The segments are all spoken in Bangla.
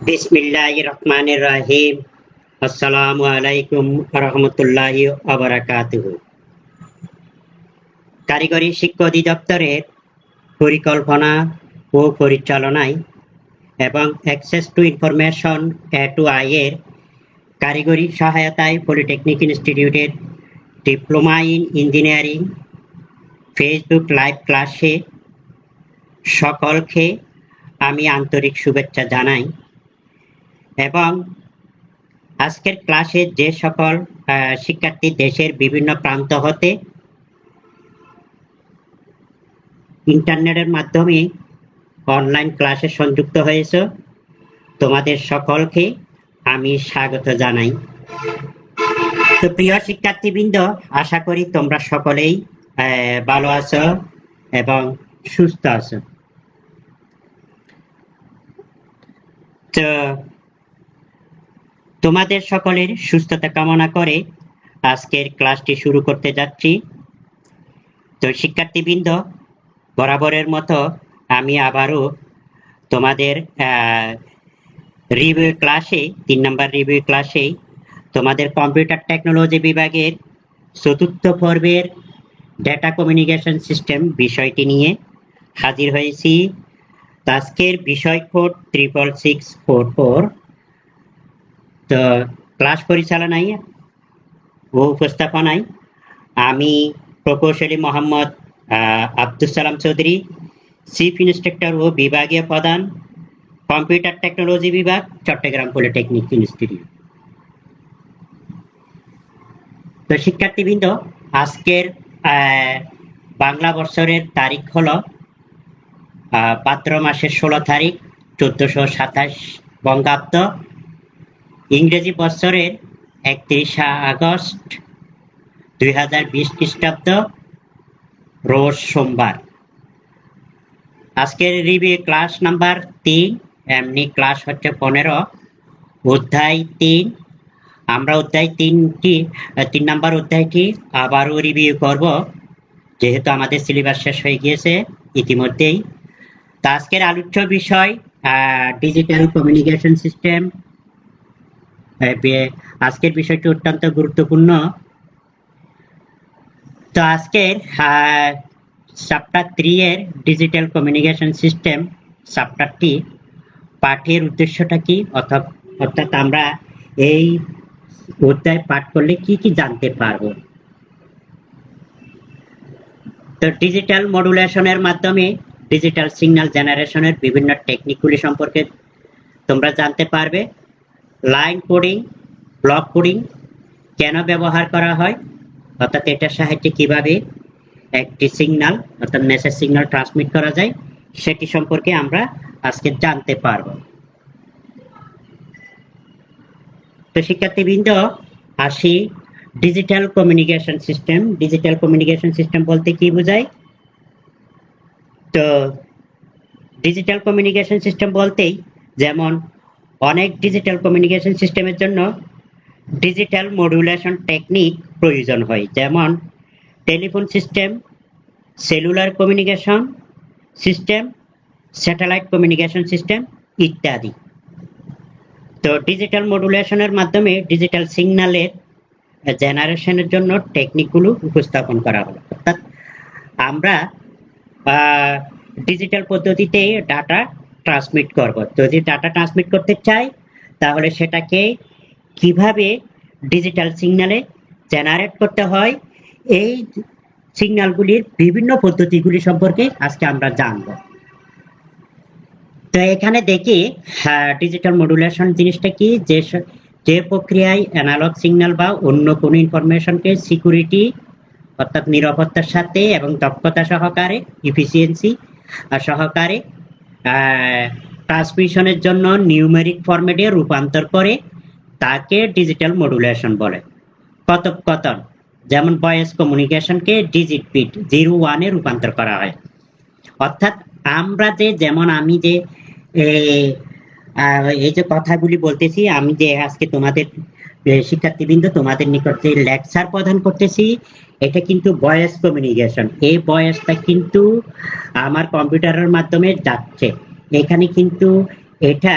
বিসমিল্লাহির রহমানির রহিম। আসসালামু আলাইকুম ওয়া রাহমাতুল্লাহি ওয়া বারাকাতুহু। কারিগরি শিক্ষা অধিদপ্তরের পরিকল্পনা ও পরিচালনায় এবং অ্যাক্সেস টু ইনফরমেশন A2I এর কারিগরি সহায়তায় পলিটেকনিক ইনস্টিটিউটের diploma in engineering Facebook live ক্লাসে সকলকে আমি আন্তরিক শুভেচ্ছা জানাই এবং আজকের ক্লাসে যে সকল শিক্ষার্থী দেশের বিভিন্ন প্রান্ত হতে ইন্টারনেটের মাধ্যমে অনলাইন ক্লাসে সংযুক্ত হয়েছে, তোমাদের সকলকে আমি স্বাগত জানাই। তো প্রিয় শিক্ষার্থীবৃন্দ, আশা করি তোমরা সকলেই ভালো আছো এবং সুস্থ আছো। তো তোমাদের সকলের সুস্থতা কামনা করে আজকের ক্লাসটি শুরু করতে যাচ্ছি। তো শিক্ষার্থীবৃন্দ, বরাবরের মতো আমি আবারও তোমাদের রিভিউ ক্লাসে 3 নম্বর রিভিউ ক্লাসে তোমাদের কম্পিউটার টেকনোলজি বিভাগের চতুর্থ পর্বের ডেটা কমিউনিকেশন সিস্টেম বিষয়টি নিয়ে হাজির হয়েছি। আজকের বিষয় কোড 66644। তো ক্লাস পরিচালনায় ও উপস্থাপনায় আমি প্রকৌশলী মোহাম্মদ আব্দুল সালাম চৌধুরী, চিফ ইন্সট্রাক্টর ও বিভাগীয় প্রধান, কম্পিউটার টেকনোলজি বিভাগ, চট্টগ্রাম পলিটেকনিক ইনস্টিটিউট। তো শিক্ষার্থীবৃন্দ, আজকের বাংলা বৎসরের তারিখ হলো ভাদ্র মাসের 16 তারিখ 1427 বঙ্গাব্দ, ইংরেজি বৎসরের 31 আগস্ট 2020 খ্রিস্টাব্দ, রোজ সোমবার। আজকের রিভিউ ক্লাস নাম্বার 3, এমনি ক্লাস হচ্ছে 15, অধ্যায় 3। আমরা অধ্যায় 3 নম্বর অধ্যায়টি আবারও রিভিউ করব, যেহেতু আমাদের সিলেবাস শেষ হয়ে গিয়েছে ইতিমধ্যেই। তো আজকের আলোচ্য বিষয় ডিজিটাল কমিউনিকেশন সিস্টেম। আজকের বিষয়টি অত্যন্ত গুরুত্বপূর্ণ। তো আজকের চ্যাপ্টার 3 এর ডিজিটাল কমিউনিকেশন সিস্টেম চ্যাপ্টারটি পাঠের উদ্দেশ্যটা কি, অর্থাৎ আমরা এই অধ্যায় পাঠ করলে কি কি জানতে পারবো। তো ডিজিটাল মডুলেশনের মাধ্যমে ডিজিটাল সিগন্যাল জেনারেশনের বিভিন্ন টেকনিকগুলি সম্পর্কে তোমরা জানতে পারবে। লাইন কোডিং, ব্লক কোডিং কেন ব্যবহার করা হয়, অর্থাৎ এটার সাহায্যে কিভাবে একটি সিগন্যাল অর্থাৎ মেসেজ সিগন্যাল ট্রান্সমিট করা যায়, সেটি সম্পর্কে আমরা আজকে জানতে পারব। তো শিক্ষার্থীবৃন্দ, আসি digital communication system. Digital communication system বলতে কি বোঝায়? তো ডিজিটাল কমিউনিকেশন সিস্টেম বলতেই যেমন অনেক ডিজিটাল কমিউনিকেশন সিস্টেমের জন্য ডিজিটাল মডুলেশন টেকনিক প্রয়োজন হয়, যেমন telephone system, cellular communication system, satellite communication system ইত্যাদি। তো ডিজিটাল মডুলেশনের মাধ্যমে ডিজিটাল সিগন্যালের জেনারেশনের জন্য টেকনিকগুলো উপস্থাপন করা হলো। অর্থাৎ আমরা ডিজিটাল পদ্ধতিতে ডাটা ট্রান্সমিট করব। যদি ডাটা ট্রান্সমিট করতে চাই, তাহলে সেটাকে কিভাবে ডিজিটাল সিগন্যালে জেনারেট করতে হয়, এই সিগন্যালগুলির বিভিন্ন পদ্ধতিগুলি সম্পর্কে আজকে আমরা জানব। তো এখানে দেখি ডিজিটাল মডুলেশন জিনিসটা কি, যে প্রক্রিয়ায় অ্যানালগ সিগন্যাল বা অন্য কোনো ইনফরমেশনকে সিকিউরিটি অর্থাৎ নিরাপত্তার সাথে এবং দক্ষতা সহকারে এফিসিয়েন্সি সহকারে ট্রান্সমিশনের জন্য নিউমেরিক ফরম্যাটে রূপান্তর করে, তাকে ডিজিটাল মডুলেশন বলে। কথোপকথন, যেমন ভয়েস কমিউনিকেশনকে ডিজিট বিট 0-1 এ রূপান্তর করা হয়। অর্থাৎ আমরা যেমন আমি যে এই যে কথাগুলি বলতেছি, আমি যে আজকে তোমাদের শিক্ষার্থীবৃন্দ তোমাদের নিকট যে লেকচার প্রদান করতেছি, এটা কিন্তু ভয়েস কমিউনিকেশন। এই ভয়েসটা কিন্তু আমার কম্পিউটারের মাধ্যমে যাচ্ছে। এখানে কিন্তু এটা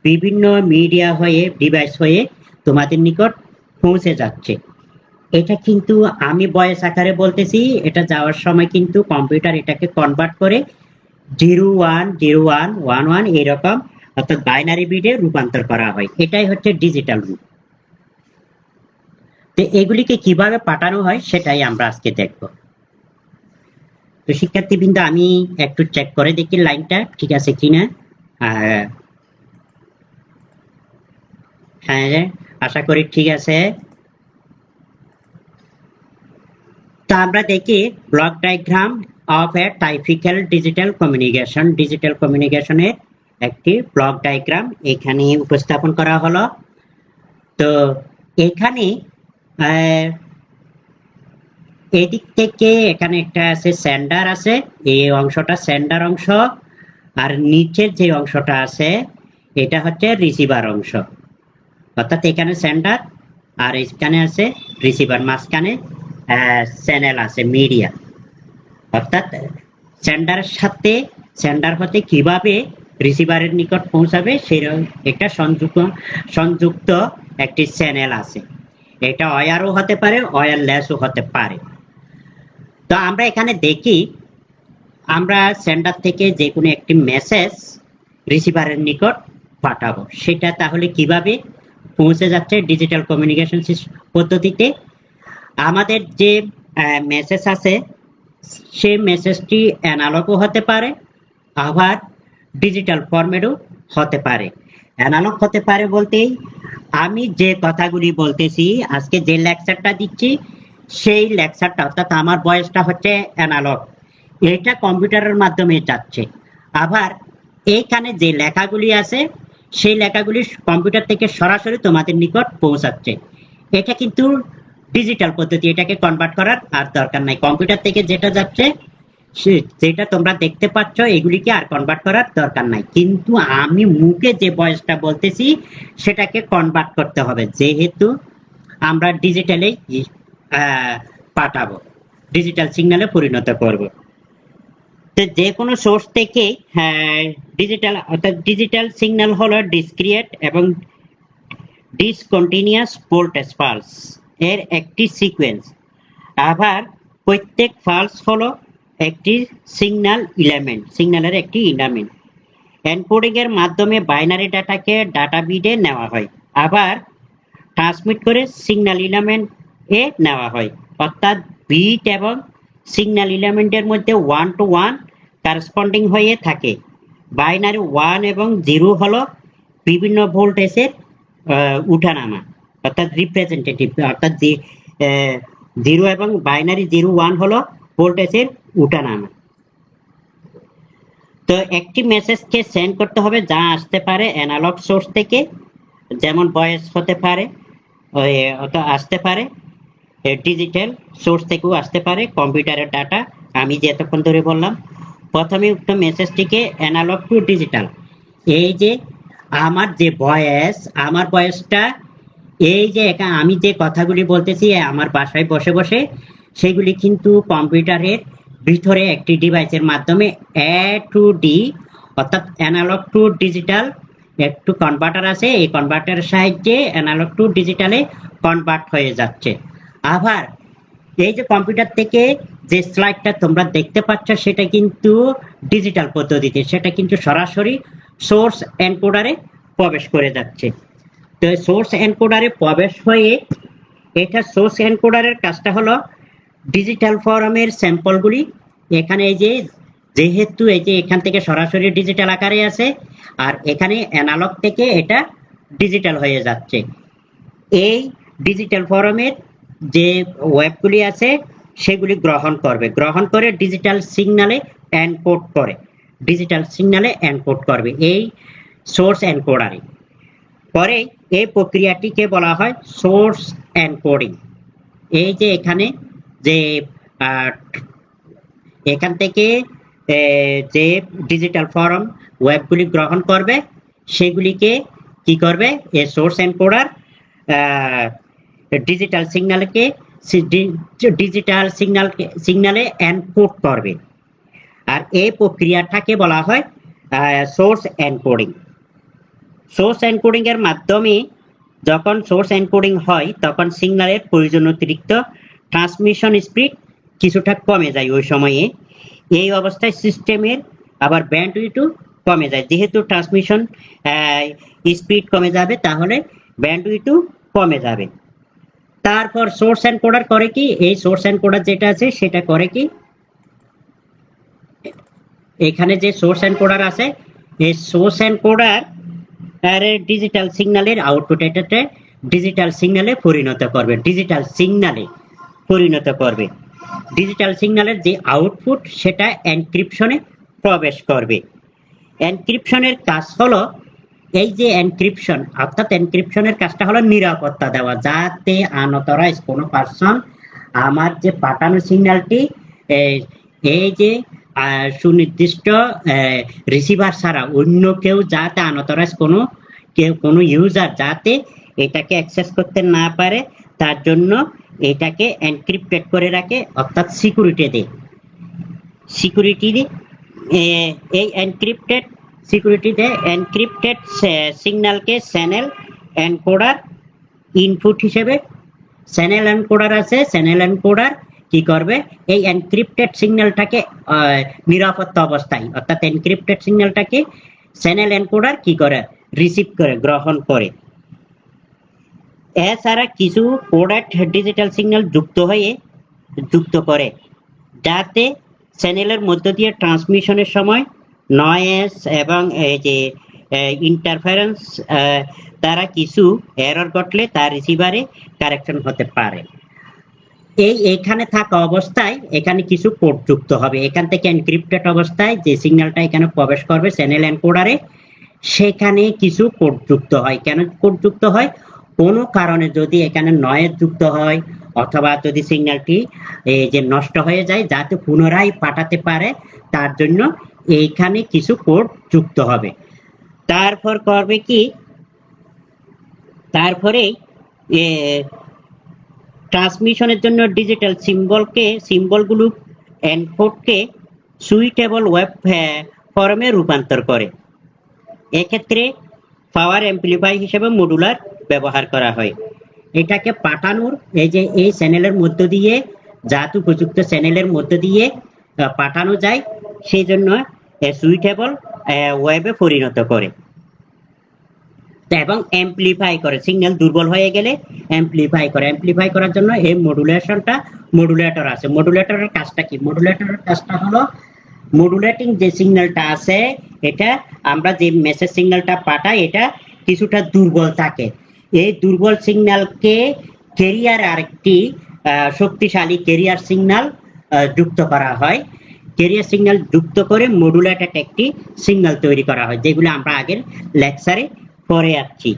বিভিন্ন মিডিয়া হয়ে ডিভাইস হয়ে তোমাদের নিকট পৌঁছে যাচ্ছে। এটা কিন্তু আমি ভয়েস আকারে বলতেছি, এটা যাওয়ার সময় কিন্তু কম্পিউটার এটাকে কনভার্ট করে 010111 এরকম অর্থাৎ বাইনারি বিটে রূপান্তর করা হয়। এটাই হচ্ছে ডিজিটাল রূপ। তো এগুলিকে কিভাবে পাঠানো হয় সেটাই আমরা আজকে দেখব। তো শিক্ষার্থীবৃন্দ, আমি একটু চেক করে দেখি লাইনটা ঠিক আছে কিনা। হ্যাঁ, আশা করি ঠিক আছে। তো আমরা দেখি block diagram of A typical digital communication. Digital কমিউনিকেশনের একটি ব্লক ডায়াগ্রাম এখানে উপস্থাপন করা হলো। তো এখানে এদিক থেকে এখানে একটা আছে সেন্ডার আছে, এই অংশটা সেন্ডার অংশ, আর নিচের যে অংশটা আছে এটা হচ্ছে রিসিভার অংশ। অর্থাৎ এখানে সেন্ডার আর এখানে আছে রিসিভার, মাঝখানে চ্যানেল আছে মিডিয়া। অর্থাৎ সেন্ডারের সাথে সেন্ডার হতে কিভাবে রিসিভারের নিকট পৌঁছাবে সেরকম একটা সংযুক্ত একটি চ্যানেল আছে। এটা ওয়্যারও হতে পারে, ওয়্যারলেসও হতে পারে। তো আমরা এখানে দেখি আমরা সেন্ডার থেকে যে কোনো একটি মেসেজ রিসিভারের নিকট পাঠাবো, সেটা তাহলে কিভাবে পৌঁছে যাচ্ছে ডিজিটাল কমিউনিকেশন পদ্ধতিতে। আমাদের যে মেসেজ আছে সেই মেসেজটি অ্যানালগও হতে পারে, আবার ডিজিটাল ফরম্যাটও হতে পারে। অ্যানালগ হতে পারে বলতেই আমি যে কথাগুলি বলতেছি, আজকে যে লেকচারটা দিচ্ছি সেই লেকচারটা অর্থাৎ আমার বয়সটা হচ্ছে অ্যানালগ, এটা কম্পিউটারের মাধ্যমে যাচ্ছে। আবার এইখানে যে লেখাগুলি আছে সেই লেখাগুলি কম্পিউটার থেকে সরাসরি তোমাদের নিকট পৌঁছাচ্ছে। এটা কিন্তু ডিজিটাল পদ্ধতি, এটাকে কনভার্ট করার আর দরকার নাই। কম্পিউটার থেকে যেটা যাচ্ছে যেটা তোমরা দেখতে পাচ্ছ এগুলিকে আর কনভার্ট করার দরকার নাই। কিন্তু আমি মুখে যে ভয়েসটা বলতেছি সেটাকে কনভার্ট করতে হবে, যেহেতু আমরা ডিজিটালে পাঠাবো, ডিজিটাল সিগন্যালে পরিণত করব। তো যে কোনো সোর্স থেকে ডিজিটাল অর্থাৎ ডিজিটাল সিগন্যাল হলো ডিসক্রিয়েট এবং ডিসকন্টিনিউয়াস ভোল্টেজ পালস এর একটি সিকোয়েন্স। আবার প্রত্যেক পালস হলো একটি সিগন্যালের একটি এলিমেন্ট। এনকোডিং এর মাধ্যমে বাইনারি ডাটাকে ডাটা বিটে নেওয়া হয়, আবার ট্রান্সমিট করে সিগন্যাল এলিমেন্ট এ নেওয়া হয়। অর্থাৎ বিট এবং সিগন্যাল এলিমেন্টের মধ্যে 1 to 1 করেসপন্ডিং হয়ে থাকে। বাইনারি 1 এবং 0 হলো বিভিন্ন ভোল্টেজের উঠানামা অর্থাৎ রিপ্রেজেন্টেটিভ, অর্থাৎ 0 এবং বাইনারি 0 1 হলো ভোল্টেজের উঠানামা। তো একটি মেসেজকে সেন্ড করতে হবে যা আসতে পারে অ্যানালগ সোর্স থেকে, যেমন ভয়েস হতে পারে, আসতে পারে ডিজিটাল সোর্স থেকেও আসতে পারে কম্পিউটারের ডাটা। আমি যে এতক্ষণ ধরে বললাম, প্রথমে উক্ত মেসেজটিকে অ্যানালগ টু ডিজিটাল, এই যে আমার যে ভয়েস, আমার ভয়েসটা এই যে আমি যে কথাগুলি বলতেছি আমার বাসায় বসে বসে, সেগুলি কিন্তু কম্পিউটারের ভিতরে একটি ডিভাইসের মাধ্যমে এ টু ডি অর্থাৎ অ্যানালগ টু ডিজিটাল একটু কনভার্টার আছে, এই কনভার্টারের সাহায্যে অ্যানালগ টু ডিজিটালে কনভার্ট হয়ে যাচ্ছে। আবার এই যে কম্পিউটার থেকে যে স্লাইডটা তোমরা দেখতে পাচ্ছ সেটা কিন্তু ডিজিটাল পদ্ধতিতে, সেটা কিন্তু সরাসরি সোর্স এনকোডারে প্রবেশ করে যাচ্ছে। তো সোর্স এনকোডারে প্রবেশ হয়ে এটা সোর্স এনকোডারের কাজটা হলো ডিজিটাল ফরমের স্যাম্পলগুলি এখানে এই যে যেহেতু এই যে এখান থেকে সরাসরি ডিজিটাল আকারে আছে আর এখানে অ্যানালগ থেকে এটা ডিজিটাল হয়ে যাচ্ছে। এই ডিজিটাল ফরমের যে ওয়েবগুলি আছে সেগুলি গ্রহণ করে ডিজিটাল সিগন্যালে এনকোড করবে এই সোর্স এনকোডারে। পরে এই প্রক্রিয়াটিকে বলা হয় সোর্স এনকোডিং। এই যে এখানে যে এখান থেকে যে ডিজিটাল ফরম ওয়েবগুলি গ্রহণ করবে সেগুলিকে কি করবে, এই সোর্স এনকোডার ডিজিটাল সিগন্যালে এনকোড করবে। আর এই প্রক্রিয়াটাকে বলা হয় সোর্স এনকোডিং। সোর্স এনকোডিং এর মাধ্যমে যখন সোর্স এনকোডিং হয় তখন সিগন্যালের প্রয়োজন অতিরিক্ত ট্রান্সমিশন স্পিড কিছুটা কমে যায় ওই সময়ে। এই অবস্থায় সিস্টেমের আবার ব্যান্ডউইথও কমে যায়, যেহেতু ট্রান্সমিশন স্পিড কমে যাবে তাহলে ব্যান্ডউইথও কমে যাবে। তারপর সোর্স এনকোডার করে কি, এই সোর্স এনকোডার যেটা আছে সেটা করে কি, এখানে যে সোর্স এনকোডার আছে এই সোর্স এনকোডার ডিজিটাল সিগন্যালের আউটপুট এটাতে ডিজিটাল সিগন্যালে পরিণত করবে, ডিজিটাল সিগন্যালে পরিণত করবে। ডিজিটাল সিগন্যালের যে আউটপুট সেটা এনক্রিপশনে প্রবেশ করবে। এনক্রিপশনের কাজ হলো, এই যে এনক্রিপশন অর্থাৎ এনক্রিপশনের কাজটা হলো নিরাপত্তা দেওয়া, যাতে আনঅথরাইজ কোনো পারসন আমার যে পাঠানো সিগন্যালটি এই যে সুনির্দিষ্ট রিসিভার ছাড়া অন্য কেউ যাতে আনঅথরাইজ কোনো ইউজার যাতে এটাকে অ্যাক্সেস করতে না পারে, তার জন্য এটাকে এনক্রিপ্টেড করে রাখে, অর্থাৎ সিকিউরিটি দেয়। সিকিউরিটি এই এনক্রিপ্টেড সিকিউরিটিতে এনক্রিপ্টেড সিগন্যালকে চ্যানেল এনকোডার ইনপুট হিসেবে, চ্যানেল এনকোডার আছে, চ্যানেল এনকোডার কি করবে, এই এনক্রিপ্টেড সিগন্যালটাকে নিরাপত্তা অবস্থায় অর্থাৎ এনক্রিপ্টেড সিগন্যালটাকে চ্যানেল এনকোডার কি করে, রিসিভ করে, গ্রহণ করে। এছাড়া কিছু কোডেড ডিজিটাল সিগন্যাল যুক্ত করে, যাতে চ্যানেলের মধ্য দিয়ে ট্রান্সমিশনের সময় নয়েজ এবং এই যে ইন্টারফারেন্স দ্বারা কিছু এরর ঘটলে তার রিসিভারে কারেকশন হতে পারে। এইখানে থাকা অবস্থায় এখানে কিছু কোড যুক্ত হবে, এখান থেকে এনক্রিপ্টেড অবস্থায় যে সিগন্যালটা এখানে প্রবেশ করবে চ্যানেল এনকোডারে, সেখানে কিছু কোড যুক্ত হয়। কেন কোড যুক্ত হয়, কোনো কারণে যদি এখানে নয়েজ যুক্ত হয় অথবা যদি সিগন্যালটি যে নষ্ট হয়ে যায় যাতে পুনরায় পাঠাতে পারে, তার জন্য এইখানে কিছু কোড যুক্ত হবে। তারপর করবে কি, তারপরে ট্রান্সমিশনের জন্য ডিজিটাল সিম্বলগুলো এনকোডকে সুইটেবল ওয়েব ফর্মে রূপান্তর করে। এক্ষেত্রে পাওয়ার অ্যাম্প্লিফাই হিসেবে মডুলার ব্যবহার করা হয়। এটাকে পাঠানোর এই যে এই চ্যানেলের মধ্য দিয়ে, যাতে উপযুক্ত চ্যানেলের মধ্য দিয়ে পাঠানো যায়, সেই জন্য সুইটেবল ওয়েবে পরিণত করে এবং অ্যাম্প্লিফাই করে। সিগন্যাল দুর্বল হয়ে গেলে অ্যাম্প্লিফাই করে। অ্যাম্প্লিফাই করার জন্য এই মডুলেটর আছে। মডুলেটরের কাজটা কি, মডুলেটরের কাজটা হলো মডুলেটিং যে সিগন্যালটা আছে, এটা আমরা যে মেসেজ সিগন্যালটা পাঠাই এটা কিছুটা দুর্বল থাকে, এই দুর্বল সিগন্যালকে ক্যারিয়ার আরেকটি শক্তিশালী ক্যারিয়ার সিগন্যাল যুক্ত করা হয়। ক্যারিয়ার সিগন্যাল যুক্ত করে মডুলেটেড একটি সিগন্যাল তৈরি করা হয়, যেগুলো আমরা আগের লেকচারে পরে আসছি।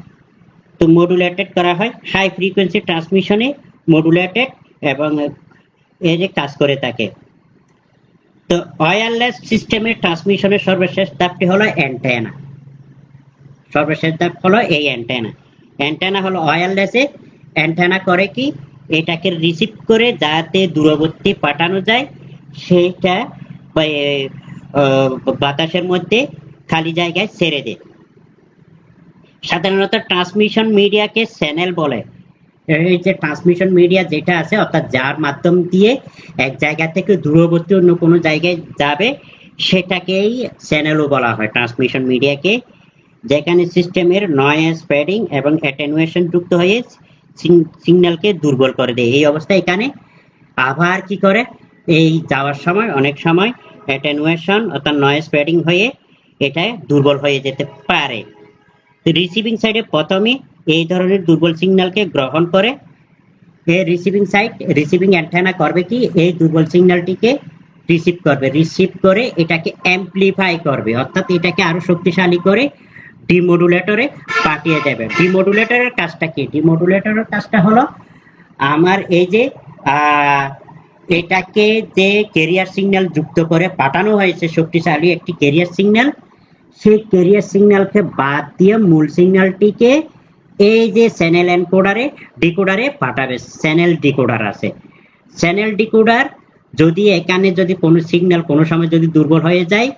তো মডুলেটেড করা হয় হাই ফ্রিকোয়েন্সি ট্রান্সমিশনে, মডুলেটেড এবং এই যে কাজ করে থাকে। তো ওয়্যারলেস সিস্টেমের ট্রান্সমিশনের সর্বশেষ ধাপটি হলো অ্যান্টেনা। সর্বশেষ ধাপ হলো এই অ্যান্টেনা। অ্যান্টেনা হলো ওয়্যারলেসে অ্যান্টেনা করে কি, এটাকে রিসিভ করে যাতে দূরবর্তী পাঠানো যায়, সেটা বাতাসের মধ্যে খালি জায়গায় ছেড়ে দেয়। সাধারণত ট্রান্সমিশন মিডিয়াকে চ্যানেল বলে। এই যে ট্রান্সমিশন মিডিয়া যেটা আছে, অর্থাৎ যার মাধ্যম দিয়ে এক জায়গা থেকে দূরবর্তী অন্য কোনো জায়গায় যাবে, সেটাকেই চ্যানেলও বলা হয় ট্রান্সমিশন মিডিয়াকে, যেখানে সিস্টেমের নয়েজ, প্যাডিং এবং অ্যাটেনুয়েশন যুক্ত হয়ে সিগন্যালকে দুর্বল করে দেয়। এই অবস্থায় এখানে আবার কি করে, এই যাওয়ার সময় অনেক সময় অ্যাটেনুয়েশন অর্থাৎ নয়েজ প্যাডিং হয়ে এটা দুর্বল হয়ে যেতে পারে। রিসিভিং সাইডে প্রথমে এই ধরনের দুর্বল সিগন্যালকে গ্রহণ করে, এই রিসিভিং অ্যান্টেনা করবে কি, এই দুর্বল সিগন্যালটিকে রিসিভ করে এটাকে অ্যাম্প্লিফাই করবে, অর্থাৎ এটাকে আরো শক্তিশালী করে ডিমোডুলেটরে পাঠিয়ে দেবে। ডিমোডুলেটরের কাজটা কি, ডিমোডুলেটরের কাজটা হলো আমার এই যে এটাকে যে ক্যারিয়ার সিগন্যাল যুক্ত করে পাঠানো হয়েছে, শক্তিশালী একটি ক্যারিয়ার সিগন্যাল, সেই ক্যারিয়ার সিগন্যালকে বাদ দিয়ে মূল সিগন্যালটিকে এই যে চ্যানেল এনকোডারে ডিকোডারে পাঠাবে। চ্যানেল ডিকোডার আছে, চ্যানেল ডিকোডার যদি এখানে যদি কোনো সিগন্যাল কোনো সময় যদি দুর্বল হয়ে যায়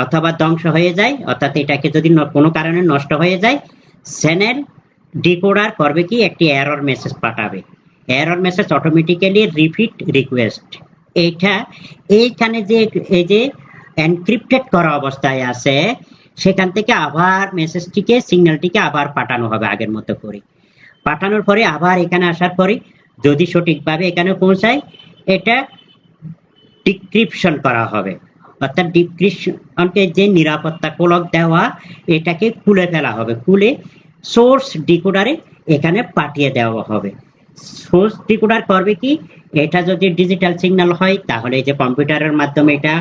অথবা ধ্বংস হয়ে যায়, অর্থাৎ এটাকে যদি কোনো কারণে নষ্ট হয়ে যায়, চ্যানেল ডিকোডার করবে কি একটি এরর মেসেজ পাঠাবে, error message automatically repeat request. এইটা এইখানে যে এই যে এনক্রিপ্টেড করা অবস্থায় আছে সেখান থেকে আবার মেসেজটিকে সিগন্যালটিকে আবার পাঠানো হবে আগের মতো করে। পাঠানোর পরে আবার এখানে আসার পরে যদি সঠিকভাবে এখানে পৌঁছায় এটা ডিক্রিপশন করা হবে, অর্থাৎ ডিক্রিপশনকে যে নিরাপত্তা কোলক দেওয়া এটাকে খুলে ফেলা হবে, খুলে সোর্স ডিকোডারে এখানে পাঠিয়ে দেওয়া হবে। সোর্স ডিকোডার করবে কি, এটা যদি ডিজিটাল সিগন্যাল হয় তাহলে এই যে কম্পিউটারের মাধ্যমে এটা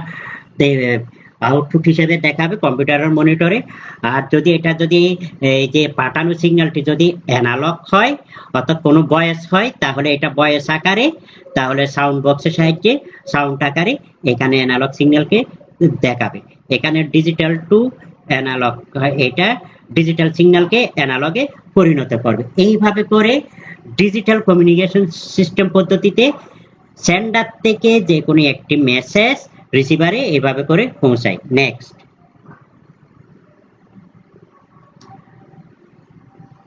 আউটপুট হিসেবে দেখাবে কম্পিউটারের মনিটরে। আর যদি এটা যদি এই যে পাঠানো সিগন্যালটি যদি অ্যানালগ হয় অর্থাৎ কোনো ভয়েস হয় তাহলে এটা ভয়েস আকারে, তাহলে সাউন্ড বক্সের সাহায্যে সাউন্ড আকারে এখানে অ্যানালগ সিগন্যালকে দেখাবে। এখানে ডিজিটাল টু অ্যানালগ, এটা ডিজিটাল সিগন্যালকে অ্যানালগে পরিণত করবে। এইভাবে করে ডিজিটাল কমিউনিকেশন সিস্টেম পদ্ধতিতে সেন্ডার থেকে যে কোনো একটি মেসেজ রিসিভারে এভাবে করে পৌঁছায়। নেক্সট,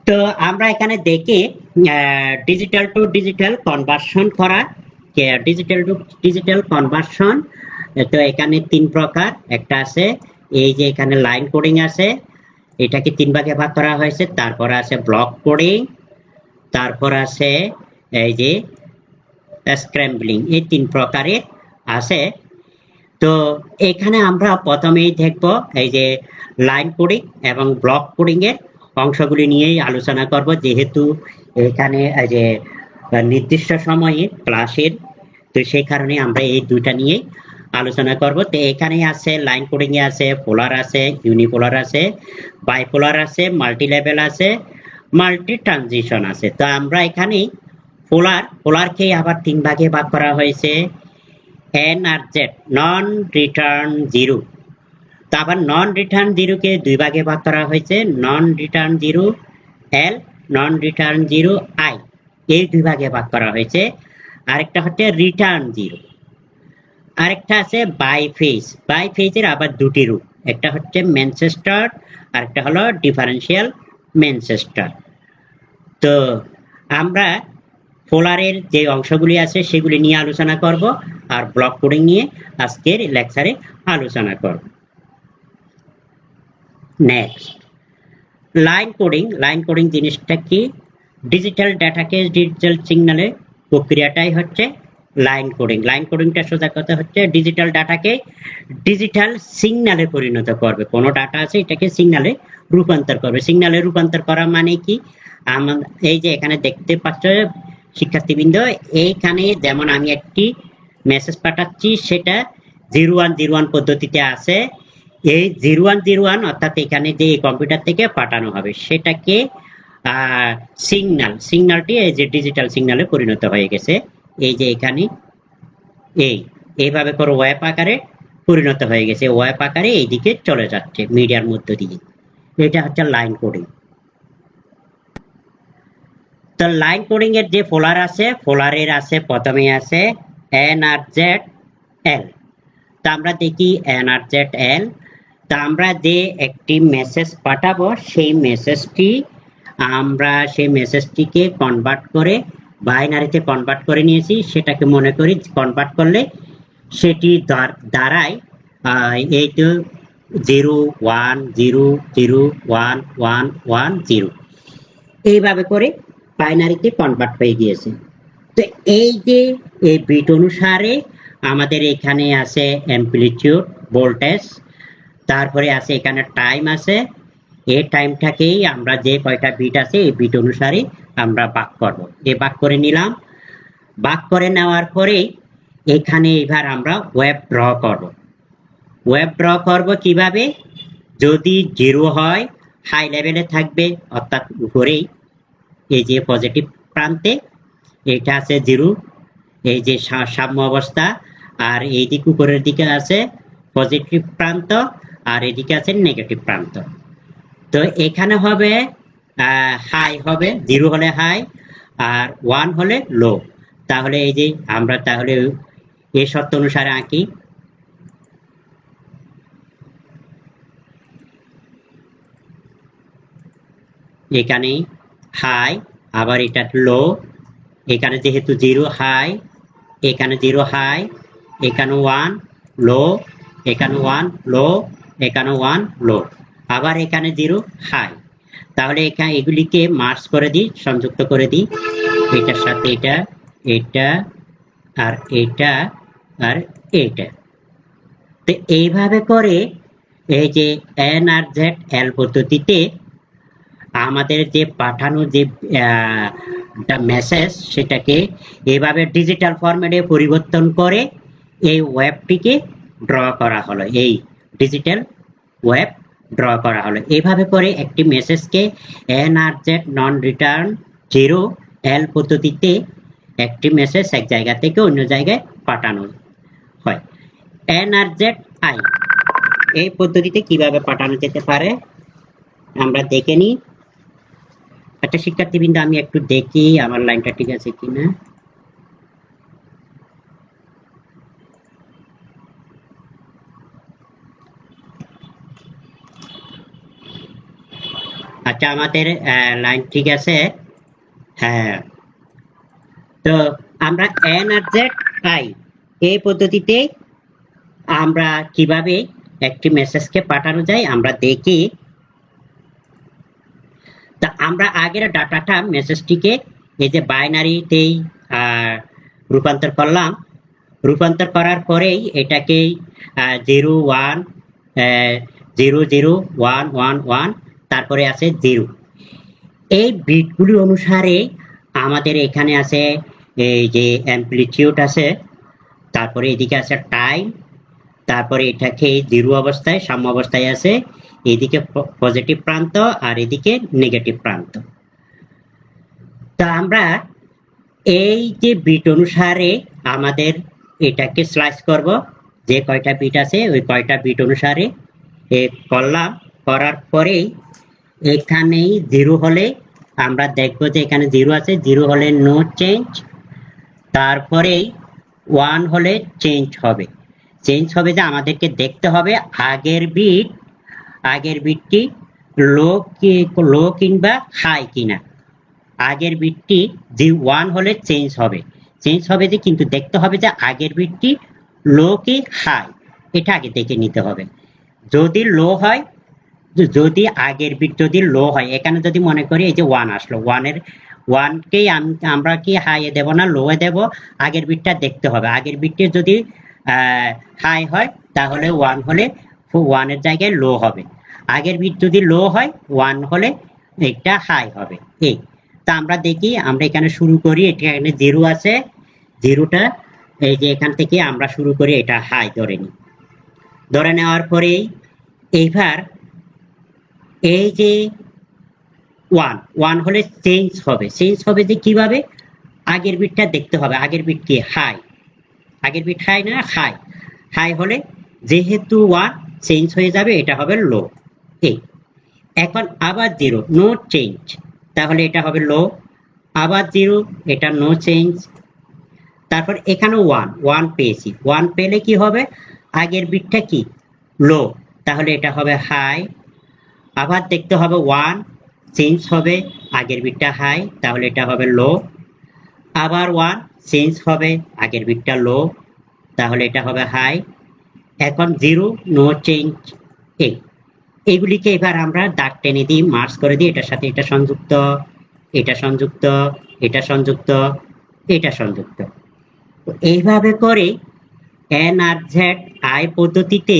তো আমরা এখানে দেখি ডিজিটাল টু ডিজিটাল কনভার্সন করা, ডিজিটাল টু ডিজিটাল কনভার্সন। তো এখানে তিন প্রকার, একটা আছে এই যে এখানে লাইন কোডিং আছে, এটাকে তিন ভাগে ভাগ করা হয়েছে। তারপর আছে ব্লক কোডিং, তারপর আছে এই যে স্ক্র্যাম্বলিং, এই তিন প্রকারের আছে। তো এখানে আমরা প্রথমেই দেখব এই যে লাইন কোডিং এবং ব্লক কোডিং এর অংশগুলি নিয়েই আলোচনা করব, যেহেতু এখানে এই যে নির্দিষ্ট সময়ে ক্লাসের, তো সেই কারণে আমরা এই দুইটা নিয়েই আলোচনা করব। তো এখানে আছে লাইন কোডিং এ আছে পোলার আছে, ইউনিপোলার আছে, বাইপোলার আছে, মাল্টি লেভেল আছে, মাল্টি ট্রানজিশন আছে। তো আমরা এখানে পোলারকে আবার তিন ভাগে ভাগ করা হয়েছে, এন আর জেড, নন রিটার্ন জিরো। তো আবার নন রিটার্ন জিরোকে দুই ভাগে ভাগ করা হয়েছে, নন return zero L, non return zero I, এই দুই ভাগে ভাগ করা হয়েছে। আরেকটা হচ্ছে রিটার্ন জিরো, আরেকটা আছে বাই ফেজ। বাই ফেজের আবার দুটি রূপ, একটা হচ্ছে ম্যানচেস্টার আর একটা হলো ডিফারেন্সিয়াল ম্যানচেস্টার। তো আমরা পোলারের যে অংশগুলি আছে সেগুলি নিয়ে আলোচনা করব, আর ব্লক কোডিং নিয়ে আজকের লেকচারে আলোচনা করব। Next, line coding. Line coding জিনিসটা কি? ডিজিটাল ডাটাকে ডিজিটাল সিগন্যালে প্রক্রিয়াটাই হচ্ছে লাইন কোডিং। লাইন কোডিংটা সোজা কথা হচ্ছে ডিজিটাল ডাটাকে ডিজিটাল সিগন্যালে পরিণত করবে। কোনো ডাটা আছে এটাকে সিগন্যালে রূপান্তর করবে। সিগন্যালে রূপান্তর করা মানে কি, এই যে এখানে দেখতে পাচ্ছ শিক্ষার্থীবৃন্দ, এইখানে যেমন আমি একটি মেসেজ পাঠাচ্ছি সেটা 0101 পদ্ধতিতে আছে। এই 0101 অর্থাৎ এখানে যে কম্পিউটার থেকে পাঠানো হবে সেটাকে সিগন্যালটি এই যে ডিজিটাল সিগন্যালে পরিণত হয়ে গেছে। এই যে এখানে এইভাবে করে ওয়েব আকারে পরিণত হয়ে গেছে, ওয়েব আকারে এইদিকে চলে যাচ্ছে মিডিয়ার মধ্য দিয়ে। এটা হচ্ছে লাইন কোডিং। তো লাইন কোডিং এর যে পোলার আছে, পোলারের আছে প্রথমে আছে এন আর জেড এল। তা আমরা দেখি এন আর জেড এল। তা আমরা যে একটি মেসেজ পাঠাবো সেই মেসেজটিকে কনভার্ট করে বাইনারিতে কনভার্ট করে নিয়েছি। সেটাকে মনে করি কনভার্ট করলে সেটি দাঁড়ায় এই তো 0100111110, এইভাবে করে বাইনারিতে কনভার্ট হয়ে গিয়েছে। তো এই যে এই বিট অনুসারে আমাদের এখানে আছে অ্যাম্প্লিটিউড, ভোল্টেজ, তারপরে আছে এখানে টাইম আছে। এই টাইমটাকেই আমরা যে কয়টা বিট আছে এই বিট অনুসারে আমরা ভাগ করব। এই ভাগ করে নিলাম। ভাগ করে নেওয়ার পরে এখানে এবার আমরা ওয়েব ড্র করব। ওয়েব ড্র করব কিভাবে? যদি 0 হয় হাই লেভেলে থাকবে, অর্থাৎ উপরেই এই যে পজিটিভ প্রান্তে এটা আছে 0, এই যে সাম্য অবস্থা। আর এই দিক উপরের দিকে আছে পজিটিভ প্রান্ত, আর এদিকে আছে নেগেটিভ প্রান্ত। তো এখানে হবে হাই হবে, 0 হলে হাই আর 1 হলে লো। তাহলে এই যে আমরা তাহলে এই শর্ত অনুসারে আঁকি। এখানে হাই, আবার এটা লো, এখানে যেহেতু 0 হাই, এখানে 0 হাই, এখানে 1 লো, এখানে 1 লো, এখানে 1 লো, আবার এখানে 0 হাই। তাহলে এখানে এগুলিকে মার্জ করে দিই, সংযুক্ত করে দিই, এটার সাথে এটা, এটা আর এটা আর এটা। তো এইভাবে করে এই যে এন আর জেড এল পদ্ধতিতে আমাদের যে পাঠানো যে মেসেজ সেটাকে এইভাবে ডিজিটাল ফরম্যাটে পরিবর্তন করে এই ওয়েবটিকে ড্র করা হলো, এই ডিজিটাল ওয়েব ড্র করা হলো। এইভাবে করে একটি মেসেজকে এনআরজেড নন রিটার্ন 0 এল পদ্ধতিতে একটি মেসেজ এক জায়গা থেকে অন্য জায়গায় পাঠানো হয়। এনআরজেড আই এই পদ্ধতিতে কিভাবে পাঠানো যেতে পারে আমরা দেখে নিই। একটা শিক্ষার্থীবৃন্দ আমি একটু দেখি আমার লাইনটা ঠিক আছে কিনা। আচ্ছা, আমাদের লাইন ঠিক আছে। হ্যাঁ, তো আমরা এনআরজেড আই এই পদ্ধতিতে আমরা কিভাবে একটি মেসেজকে পাঠানো যায় আমরা দেখি। তা আমরা আগের ডাটাটা মেসেজটিকে এই যে বাইনারিতেই রূপান্তর করলাম, রূপান্তর করার পরেই এটাকে 0 1 0 0 1 1 1 তারপরে আছে 0। এই বিটগুলি অনুসারে আমাদের এখানে আছে এই যে অ্যামপ্লিটিউড আছে, তারপরে এদিকে আছে টাইম, তারপরে এটাকে 0 অবস্থায় সাম্য অবস্থায় আছে, এদিকে পজিটিভ প্রান্ত আর এদিকে নেগেটিভ প্রান্ত। তা আমরা এই যে বিট অনুসারে আমাদের এটাকে স্লাইস করব, যে কয়টা বিট আছে ওই কয়টা বিট অনুসারে করলাম। করার পরেই এখানেই 0 হলে আমরা দেখবো যে এখানে 0 আছে, 0 হলে নো চেঞ্জ, তারপরেই 1 হলে চেঞ্জ হবে। চেঞ্জ হবে যে আমাদেরকে দেখতে হবে আগের বিটটি লো কিংবা হাই কিনা। আগের বিটটি যে 1 হলে চেঞ্জ হবে যে, কিন্তু দেখতে হবে যে আগের বিটটি লো কি হাই, এটা আগে দেখে নিতে হবে। যদি লো হয়, যদি আগের বিট যদি লো হয়, এখানে যদি মনে করি এই যে 1 আসলো, 1 কে আমরা কি হাই এ দেব না লো এ দেব, আগের বিটটা দেখতে হবে। আগের বিটটি যদি হাই হয় তাহলে 1 হলে 1 এর জায়গায় লো হবে, আগের বিট যদি লো হয় 1 হলে এটা হাই হবে। এই তা আমরা দেখি, আমরা এখানে শুরু করি, এখানে 0 আছে, 0টা এই যে এখান থেকে আমরা শুরু করি, এটা হাই ধরে নিই। ধরে নেওয়ার পরেই এইবার এই যে 1 হলে চেঞ্জ হবে যে কিভাবে, আগের বিটটা দেখতে হবে, আগের বিট কি হাই, আগের বিট হাই না হাই হলে যেহেতু 1 চেঞ্জ হয়ে যাবে, এটা হবে লো। এই এখন আবার 0 নো চেঞ্জ, তাহলে এটা হবে লো, আবার 0 এটা নো চেঞ্জ, তারপর এখানে 1 পেয়েছি, 1 পেলে কি হবে, আগের বিটটা কি লো, তাহলে এটা হবে হাই, আবার দেখতে হবে 1 চেঞ্জ হবে, আগের বিটটা হাই, তাহলে এটা হবে লো, আবার 1 চেঞ্জ হবে, আগের বিটটা লো, তাহলে এটা হবে হাই, এখন 0 নো চেঞ্জ। এইগুলিকে এবার আমরা দাগ টেনে দিই, মার্জ করে দিই, এটার সাথে এটা সংযুক্ত, এটা সংযুক্ত, এটা সংযুক্ত, এটা সংযুক্ত। এইভাবে করে এনআরজেড আই পদ্ধতিতে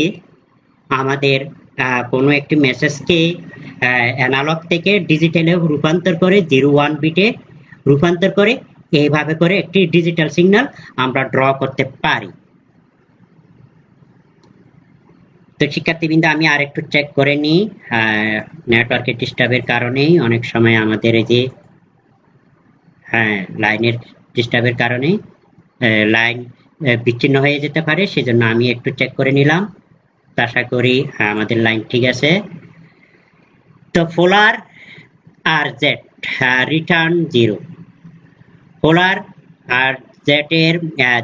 আমাদের কোনো একটি মেসেজকে অ্যানালগ থেকে ডিজিটালে রূপান্তর করে 0 1 বিটে রূপান্তর করে এইভাবে করে একটি ডিজিটাল সিগন্যাল আমরা ড্র করতে পারি। তো শিক্ষার্থীবৃন্দ আমি আর একটু চেক করে নিই, নেটওয়ার্কের ডিস্টার্বের কারণেই অনেক সময় আমাদের এই যে লাইনের ডিস্টার্বের কারণে লাইন বিচ্ছিন্ন হয়ে যেতে পারে, সেজন্য আমি একটু চেক করে নিলাম। আশা করি আমাদের লাইন ঠিক আছে। তো পোলার আর জেড রিটার্ন 0। পোলার আর জেড এর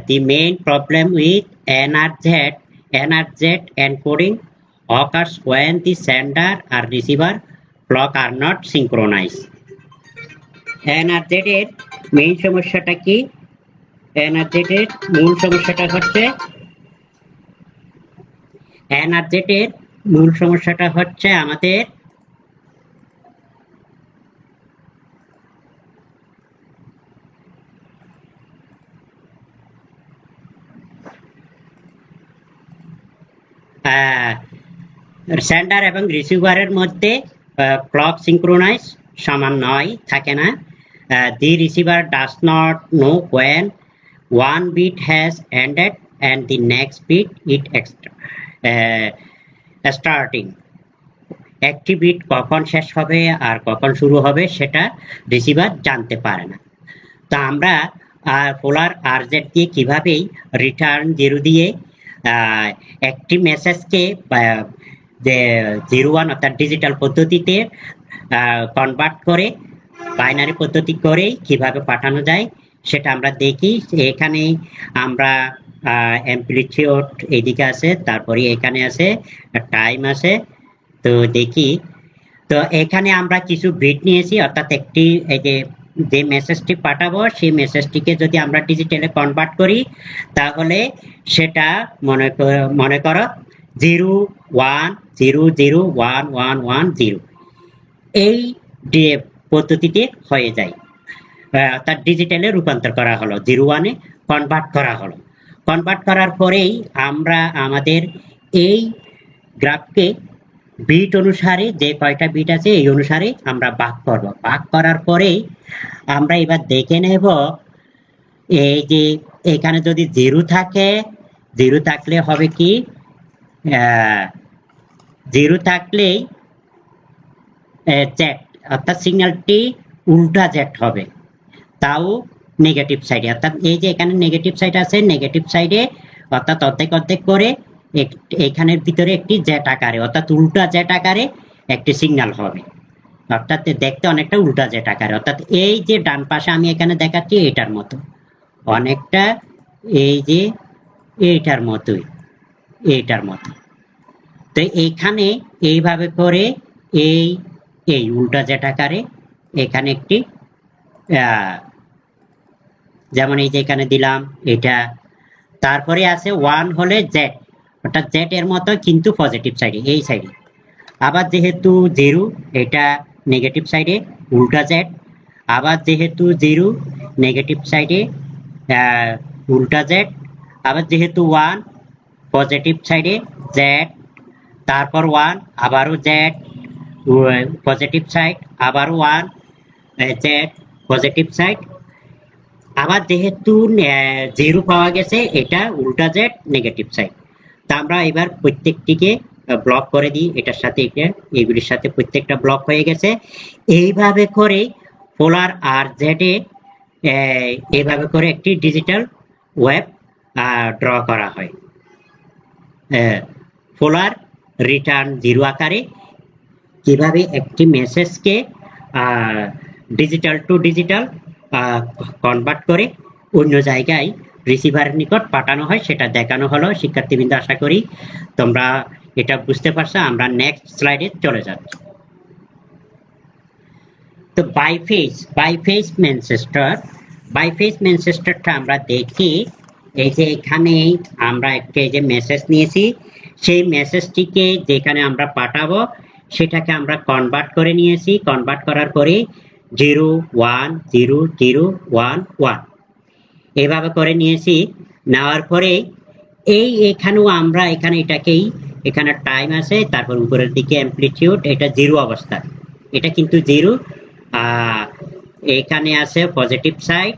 the main problem with NRZ encoding occurs when the sender or receiver clock are not synchronise. NRZ এর মেইন সমস্যাটা কি? এনআরজেড এর মূল সমস্যাটা হচ্ছে আমাদের সেন্ডার এবং রিসিভারের মধ্যে ক্লক সিঙ্ক্রোনাইজ সমান নয়, থাকে না। The receiver does not know when one bit has ended and the next bit it starting. একটি বিট কখন শেষ হবে আর কখন শুরু হবে সেটা রিসিভার জানতে পারে না। তো আমরা পোলার আরজেড দিয়ে কিভাবেই রিটার্ন জিরো দিয়ে একটি মেসেজকে যে 01 অর্থাৎ ডিজিটাল পদ্ধতিতে কনভার্ট করে বাইনারি পদ্ধতি করেই কিভাবে পাঠানো যায় সেটা আমরা দেখি। এখানে আমরা অ্যাম্পলিটিউড এদিকে আছে, তারপরে এখানে আছে টাইম আছে। তো দেখি, তো এখানে আমরা কিছু বিট নিয়েছি, অর্থাৎ একটি এই যে মেসেজটি পাঠাবো সেই মেসেজটিকে যদি আমরা ডিজিটালে কনভার্ট করি তাহলে সেটা মনে করো 0100111110 এই পদ্ধতিতে হয়ে যায়, অর্থাৎ ডিজিটালে রূপান্তর করা হলো, 01-এ কনভার্ট করা হলো। কনভার্ট করার পরেই আমরা আমাদের এই গ্রাফকে বিট অনুসারে, যে কয়টা বিট আছে এই অনুসারে আমরা ভাগ করব। ভাগ করার পরেই আমরা এবার দেখে নেব এই যে এখানে যদি 0 থাকে, 0 থাকলে হবে কি, 0 থাকলেই জেড অর্থাৎ সিগন্যালটি উল্টা জেড হবে, তাও নেগেটিভ সাইডে। অর্থাৎ এই যে এখানে নেগেটিভ সাইড আছে, নেগেটিভ সাইডে অর্থাৎ অর্ধেক অর্ধেক করে এখানের ভিতরে একটি জেড আকারে অর্থাৎ উল্টা জেড আকারে একটি সিগন্যাল হবে, অর্থাৎ দেখতে অনেকটা উল্টা জেড আকারে। অর্থাৎ এই যে ডান পাশে আমি এখানে দেখাচ্ছি এটার মতো, অনেকটা এই যে এইটার মতোই, এইটার মতো। তো এইখানে এইভাবে করে এই উল্টা জেড আকারে এখানে একটি যেমন এই যে এখানে দিলাম এটা, তারপরে আছে 1 হলে জেড অর্থাৎ জেড এর মতো কিন্তু পজিটিভ সাইডে, এই সাইডে। আবার যেহেতু 0 এটা নেগেটিভ সাইডে উল্টা জেড, আবার যেহেতু 0 নেগেটিভ সাইডে উল্টা জেড, আবার যেহেতু 1 পজিটিভ সাইডে জেড, তারপর 1 আবারও জেড পজিটিভ সাইড, আবার 1 জেড পজিটিভ সাইড। আবার যেহেতু 0 পাওয়া গেছে এটা উল্টা জেড নেগেটিভ সাইড। তা আমরা এবার প্রত্যেকটিকে ব্লক করে দিই, এটার সাথে এটা, এইগুলির সাথে প্রত্যেকটা ব্লক হয়ে গেছে। এইভাবে করে পোলার আর জেডে এইভাবে করে একটি ডিজিটাল ওয়েব ড্র করা হয়। পোলার রিটার্ন 0 আকারে কিভাবে একটি মেসেজকে ডিজিটাল টু ডিজিটাল কনভার্ট করে অন্য জায়গায় রিসিভারের নিকট পাঠানো হয় সেটা দেখানো হলো। শিক্ষার্থীবৃন্দ, আশা করি তোমরা এটা বুঝতে পারছো। আমরা নেক্সট স্লাইডে চলে যাচ্ছি। তো বাইফেজ ম্যানচেস্টারটা আমরা দেখি। এই যে এখানে আমরা একটা যে মেসেজ নিয়েছি, সেই মেসেজটিকে যেখানে আমরা পাঠাবো সেটাকে আমরা কনভার্ট করে নিয়েছি। কনভার্ট করার পরে 010011 এভাবে করে নিয়েছি। নেওয়ার পরে এখানেও আমরা এটাকেই, এখানে টাইম আছে, তারপর উপরের দিকে অ্যাম্পলিটিউড, এটা 0 অবস্থা, এটা কিন্তু 0। এখানে আছে পজিটিভ সাইড,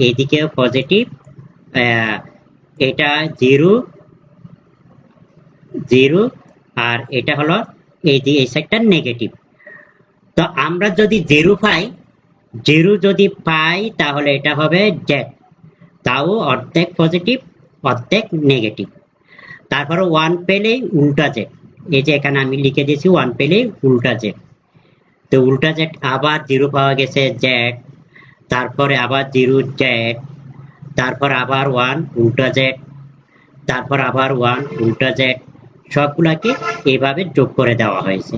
এইদিকেও পজিটিভ, এটা 0 আর এটা হলো এই যে এই সাইডটা নেগেটিভ। তো আমরা যদি 0 পাই তাহলে এটা হবে জেড, তাও অর্ধেক পজিটিভ অর্ধেক নেগেটিভ। তারপরে 1 পেলে উল্টা জেড, এই যে এখানে আমি লিখে দিয়েছি 1 পেলে উল্টা জেড। তো উল্টা জেড আবার 0 পাওয়া গেছে জেড, তারপরে আবার 0 জেড, তারপর আবার 1 উল্টা জেড, তারপর আবার 1 উল্টা জেড। সবগুলাকে এইভাবে যোগ করে দেওয়া হয়েছে।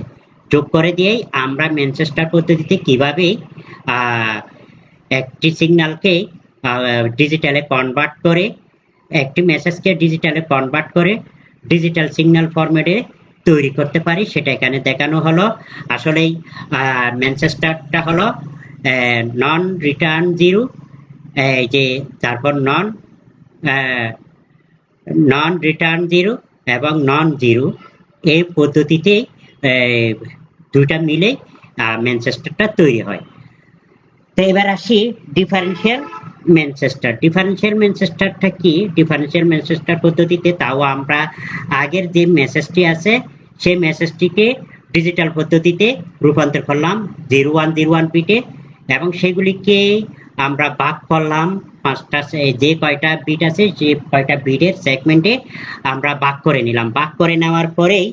যোগ করে দিয়েই আমরা ম্যানচেস্টার পদ্ধতিতে কিভাবে একটি সিগন্যালকে ডিজিটালে কনভার্ট করে একটি মেসেজকে ডিজিটালে কনভার্ট করে ডিজিটাল সিগন্যাল ফরম্যাটে তৈরি করতে পারি সেটা এখানে দেখানো হলো। আসলেই ম্যানচেস্টারটা হলো নন রিটার্ন জিরো, এই যে তারপর নন রিটার্ন জিরো এবং নন জিরো, এই পদ্ধতিতে দুইটা মিলে ম্যানচেস্টারটা তৈরি হয়। তো এবার আসি ডিফারেন্সিয়াল ম্যানচেস্টার। ডিফারেন্সিয়াল ম্যানচেস্টারটা কি? ডিফারেন্সিয়াল ম্যানচেস্টার পদ্ধতিতে তাও আমরা আগের যে মেসেজটি আছে সেই মেসেজটিকে ডিজিটাল পদ্ধতিতে রূপান্তর করলাম 0101 বিটে, এবং সেগুলিকে আমরা ভাগ করলাম পাঁচটা, যে কয়টা বিট আছে যে কয়টা বিটের সেগমেন্টে আমরা ভাগ করে নিলাম। ভাগ করে নেওয়ার পরেই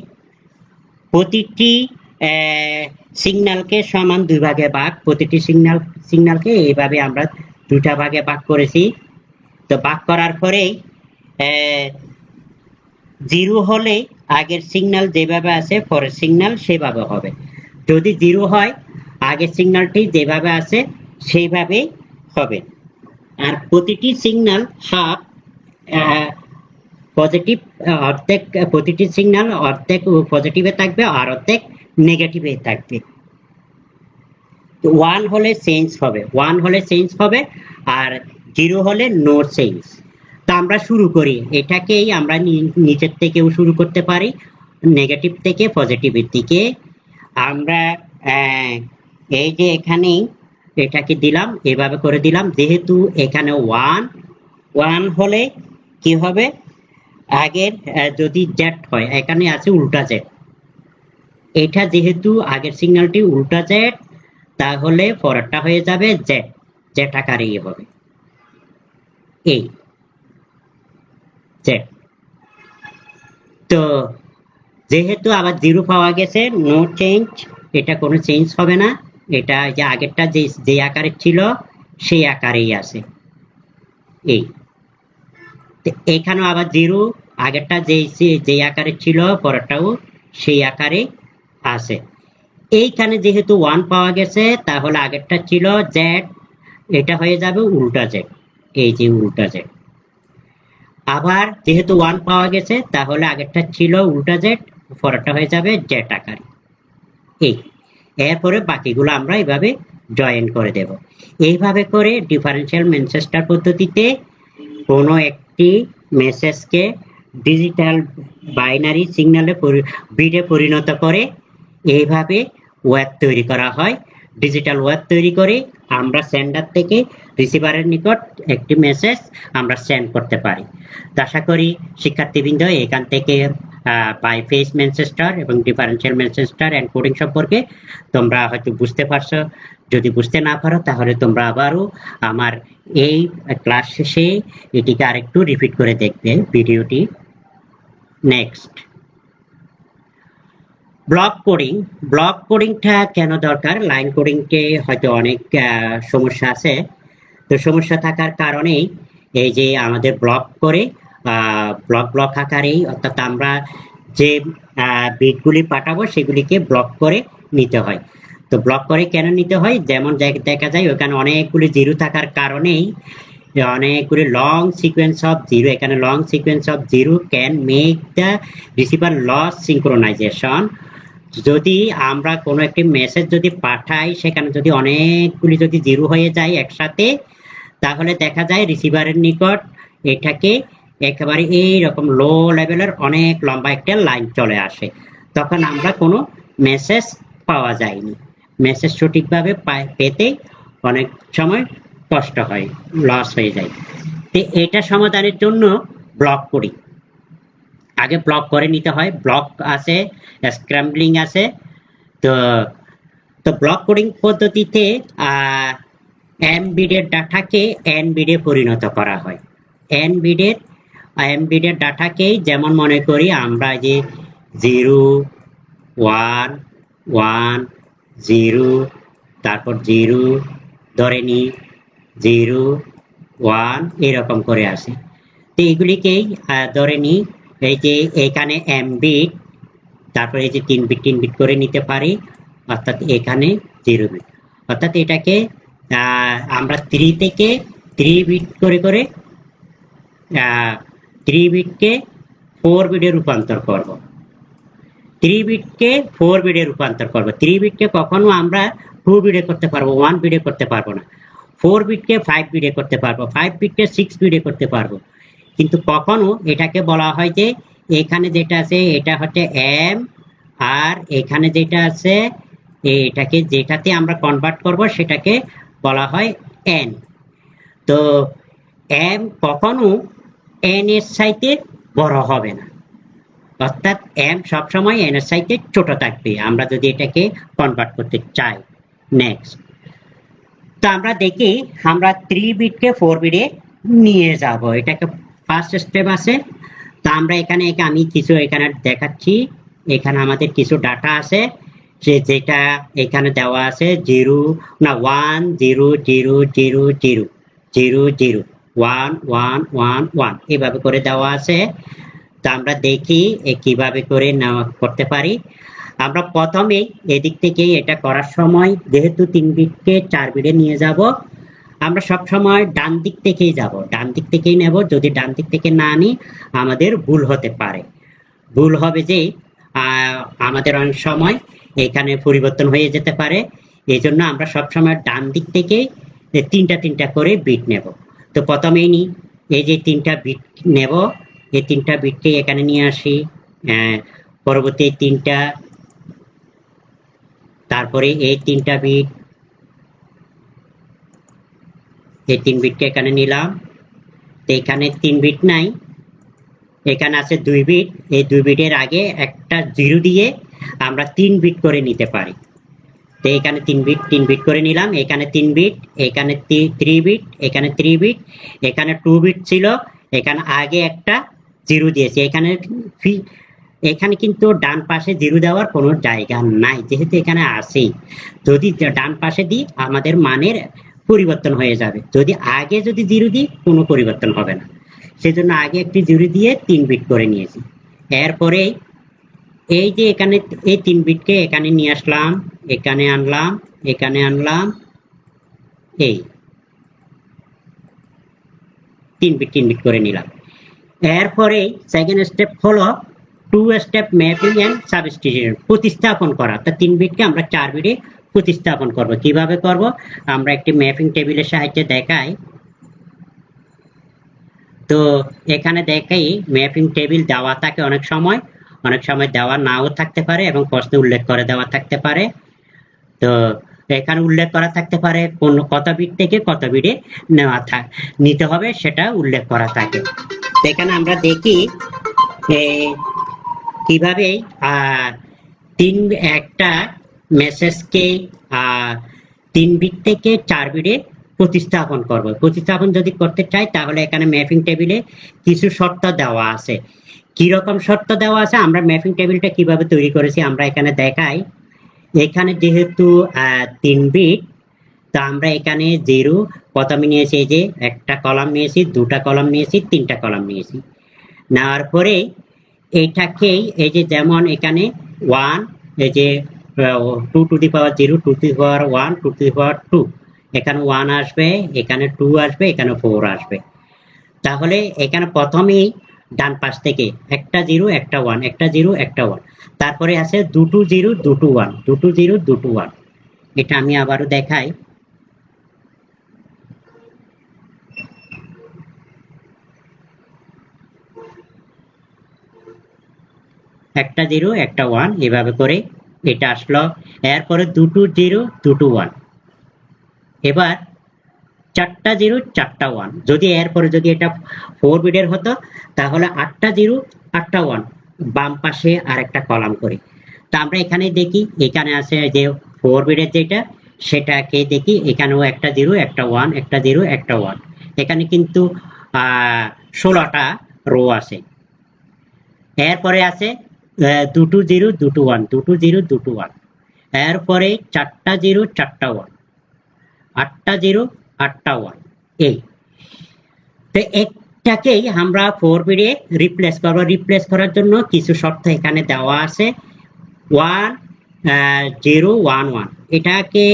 প্রতিটি সিগন্যালকে সমান দুই ভাগে ভাগ, প্রতিটি সিগন্যালকে এইভাবে আমরা দুটা ভাগে ভাগ করেছি। তো ভাগ করার পরেই জিরো হলে আগের সিগন্যাল যেভাবে আছে পরের সিগন্যাল সেভাবে হবে, যদি জিরো হয় আগের সিগন্যালটি যেভাবে আছে সেইভাবেই হবে। আর প্রতিটি সিগন্যাল হাফ পজিটিভ, অর্ধেক প্রতিটি সিগন্যাল অর্ধেক পজিটিভে থাকবে আর অর্ধেক নেগেটিভে থাকবে। 1 হলে চেঞ্জ হবে, 1 হলে চেঞ্জ হবে, আর 0 হলে নো চেঞ্জ। তো আমরা শুরু করি, এটাকেই আমরা নিচের থেকেও শুরু করতে পারি, নেগেটিভ থেকে পজিটিভের দিকে। আমরা এই যে এখানে এটাকে দিলাম, এভাবে করে দিলাম, যেহেতু এখানে 1 হলে কি হবে, আগের যদি জেড হয় এখানে আছে উল্টা জেড, এটা যেহেতু আগের সিগন্যালটি উল্টা জেড তাহলে পরেরটা হয়ে যাবে জেড, জেড আকারে হবে এই জেড। তো যেহেতু আবার 0 পাওয়া গেছে, নো চেঞ্জ, এটা কোনো চেঞ্জ হবে না, এটা যে আগেরটা যে আকারে ছিল সেই আকারেই আছে এই। এখানেও আবার 0, আগেরটা যে আকারে ছিল পরেরটাও সেই আকারে আছে। এইখানে যেহেতু 1 পাওয়া গেছে তাহলে আগেরটা ছিল জেড, এটা হয়ে যাবে উল্টা জেড, এই যে উল্টা জেড। আবার যেহেতু 1 পাওয়া গেছে তাহলে আগেরটা ছিল উল্টা জেড, পরেরটা হয়ে যাবে জেড আকারে এই। এরপরে বাকিগুলো আমরা এইভাবে জয়েন করে দেব। এইভাবে করে ডিফারেন্সিয়াল ম্যানচেস্টার পদ্ধতিতে কোনো একটি মেসেজকে ডিজিটাল বাইনারি সিগন্যালে বিটে পরিণত করে এইভাবে ওয়েব তৈরি করা হয়। ডিজিটাল ওয়েব তৈরি করে আমরা সেন্ডার থেকে রিসিভারের নিকট একটি মেসেজ আমরা সেন্ড করতে পারি। আশা করি শিক্ষার্থীবৃন্দ এখান থেকে বাইফেস ম্যানচেস্টার এবং ডিফারেন্সিয়াল ম্যানচেস্টার এনকোডিং সম্পর্কে তোমরা হয়তো বুঝতে পারছো। যদি বুঝতে না পারো তাহলে তোমরা আবারও আমার এই ক্লাস শেষে এটিকে আরেকটু রিপিট করে দেখবে ভিডিওটি। Next, block coding. ব্লক কোডিংটা কেন দরকার? লাইন কোডিংকে হয়তো অনেক সমস্যা আছে, তো সমস্যা থাকার কারণেই এই যে আমাদের ব্লক করে ব্লক আকারেই, অর্থাৎ আমরা যে বিটগুলি পাঠাবো সেগুলিকে ব্লক করে নিতে হয়। তো ব্লক করে কেন নিতে হয়? যেমন দেখা যায় ওখানে অনেকগুলি জিরো থাকার কারণেই অনেকগুলি লং সিকোয়েন্স অফ জিরো, এখানে long sequence of zero can make the receiver loss synchronization. যদি আমরা কোনো একটি মেসেজ যদি পাঠাই সেখানে যদি অনেকগুলি যদি জিরো হয়ে যায় একসাথে, তাহলে দেখা যায় রিসিভারের নিকট এটাকে একেবারে এইরকম লো লেভেলের অনেক লম্বা একটা লাইন চলে আসে, তখন আমরা কোনো মেসেজ পাওয়া যায়নি। মেসেজ সঠিকভাবে পেতে অনেক সময় কষ্ট হয়, লস হয়ে যায়। তো এটা সমাধানের জন্য ব্লক করি, আগে ব্লক করে নিতে হয়। ব্লক আছে, স্ক্র্যাম্বলিং আছে। তো ব্লক কোডিং পদ্ধতিতে এমবিডের ডাটাকে এনবিডে পরিণত করা হয়। এমবিডের ডাটাকেই যেমন মনে করি আমরা যে 0 1 1 0, তারপর 0 ধরে নি 0 1 এরকম করে আসে। তো এগুলিকেই ধরে নি এই যে এখানে এমবিড, তারপরে এই যে 3 বিট করে নিতে পারি, অর্থাৎ এখানে 0 বিট, অর্থাৎ এটাকে আমরা 3 থেকে 3 বিট করে 3 বিটকে 4 বিটে রূপান্তর করব। 3 বিটকে 4 বিটে রূপান্তর করব। 3 বিটকে কখনো আমরা 2 বিটে করতে পারবো, 1 বিটে করতে পারবো না। 4 বিটকে 5 বিটে করতে পারবো, 5 বিটকে 6 বিটে করতে পারবো। কিন্তু কখনো এটাকে বলা হয় যে এখানে যেটা আছে এটা হচ্ছে এম, আর এখানে যেটা আছে এটাকে যেটাতে আমরা কনভার্ট করব সেটাকে বলা হয় এন। তো এম কখনো এন এর চাইতে বড় হবে না, অর্থাৎ এম সবসময় এন এর চাইতে ছোট থাকবে আমরা যদি এটাকে কনভার্ট করতে চাই। নেক্সট, তো আমরা দেখি আমরা 3 বিটকে 4 বিটে নিয়ে যাব, এটাকে ফার্স্ট স্টেপ আছে। তো আমরা এখানে আমি কিছু এখানে দেখাচ্ছি, এখানে আমাদের কিছু ডাটা আছে যেটা এখানে দেওয়া আছে 0 না 1 0 0 0 0 0 0 1 1 1 1 এভাবে করে দেওয়া আছে। তো আমরা দেখি কিভাবে করে নেওয়া করতে পারি। আমরা প্রথমেই এদিক থেকে এটা করার সময় যেহেতু 3 বিটকে 4 বিটে নিয়ে যাব, আমরা সব সময় ডান দিক থেকেই যাব, ডান দিক থেকেই নেব। যদি ডান দিক থেকে না নিই আমাদের ভুল হতে পারে, ভুল হবে যে আমাদের অনেক সময় এখানে পরিবর্তন হয়ে যেতে পারে। এই জন্য আমরা সবসময় ডান দিক থেকে 3টা করে বিট নেব। তো প্রথমেই নিই, এই যে 3টা বিট নেব, এই 3টা বিটকে এখানে নিয়ে আসি, পরবর্তী 3টা, তারপরে এই 3টা বিট, এই 3 বিটকে এখানে নিলাম। তো এখানে 3 বিট নাই, এখানে আছে 2 বিট। এই 2 বিটের আগে একটা 0 দিয়ে আমরা 3 বিট করে নিতে পারি। তো এখানে 3 বিট করে নিলাম, এখানে 3 বিট, এখানে 3 বিট, এখানে 3 বিট, এখানে 2 বিট ছিল, এখানে আগে একটা 0 দিয়েছি। এখানে কিন্তু ডান পাশে 0 দেওয়ার কোনো জায়গা নাই, যেহেতু এখানে আছেই। যদি ডান পাশে দিই আমাদের মানের পরিবর্তন হয়ে যাবে, যদি আগে 0 দিই কোনো পরিবর্তন হবে না। সেজন্য আগে একটি 0 দিয়ে 3 বিট করে নিয়েছি। এরপরে এই যে এখানে এই 3 বিটকে এখানে নিয়ে আসলাম, এখানে আনলাম, এখানে আনলাম, এই 3 বিট করে নিলাম। এরপরে সেকেন্ড স্টেপ হলো 2 স্টেপ ম্যাপিং এন্ড সাবস্টিটিউশন, প্রতিস্থাপন করা। তা 3 বিটকে আমরা 4 বিটে প্রতিস্থাপন করব। কিভাবে করব আমরা একটি ম্যাপিং টেবিলের সাহায্যে দেখাই। তো এখানে দেখাই ম্যাপিং টেবিল দেওয়া থাকে অনেক সময় দেওয়া নাও থাকতে পারে এবং প্রশ্নে উল্লেখ করে দেওয়া থাকতে পারে। তো এখানে উল্লেখ করা থাকতে পারে কোন কত বিট থেকে কত বিটে নিতে হবে সেটা উল্লেখ করা থাকে। তো এখানে আমরা দেখি কিভাবে একটা মেসেজকে 3 বিট থেকে 4 বিটে প্রতিস্থাপন করব। প্রতিস্থাপন যদি করতে চাই তাহলে এখানে ম্যাপিং টেবিলে কিছু শর্ত দেওয়া আছে। কি রকম শর্ত দেওয়া আছে আমরা ম্যাপিং টেবিলটা কিভাবে তৈরি করেছি আমরা এখানে দেখাই। এখানে যেহেতু 3 বিট, তো আমরা এখানে 0 প্রথমে নিয়েছি, এই যে একটা কলাম নিয়েছি, 2টা কলাম নিয়েছি, 3টা কলাম নিয়েছি। নেওয়ার পরে এটাকেই এই যে যেমন এখানে 1, এই যে 2 to the power 0, 2 to the power 1, 2 to the power 2, এখানে 1 আসবে, এখানে 2 আসবে, এখানে 4 আসবে। তাহলে এখানে প্রথমেই ডান পাশ থেকে একটা 0 একটা 1, একটা 0 একটা 1, তারপরে আছে 2 0 2 1, 2 0 2 1। এটা আমি আবারও দেখাই। একটা 0 একটা 1 এভাবে করে এটা আসলো। এরপরে 2 0 2 1, এবার 4টা 0 4টা 1। যদি এরপরে যদি এটা 4 বিটের হতো তাহলে 8টা 0 8টা 1 বাম পাশে আরেকটা কলাম করে। তা আমরা এখানে দেখি এখানে আছে যে 4 বিটের যেটা সেটাকে দেখি, এখানেও একটা 0 একটা 1, একটা 0 একটা 1, এখানে কিন্তু 16টা রো আছে। এরপরে আছে 2 0 2 1, 2 0 2 1, এরপরে 4টা 0 4টা 1, 8টা 0 8টা 1। এই তো একটাকেই আমরা 4 বিটে রিপ্লেস করব। রিপ্লেস করার জন্য কিছু শর্ত এখানে দেওয়া আছে, 1011 এটাকে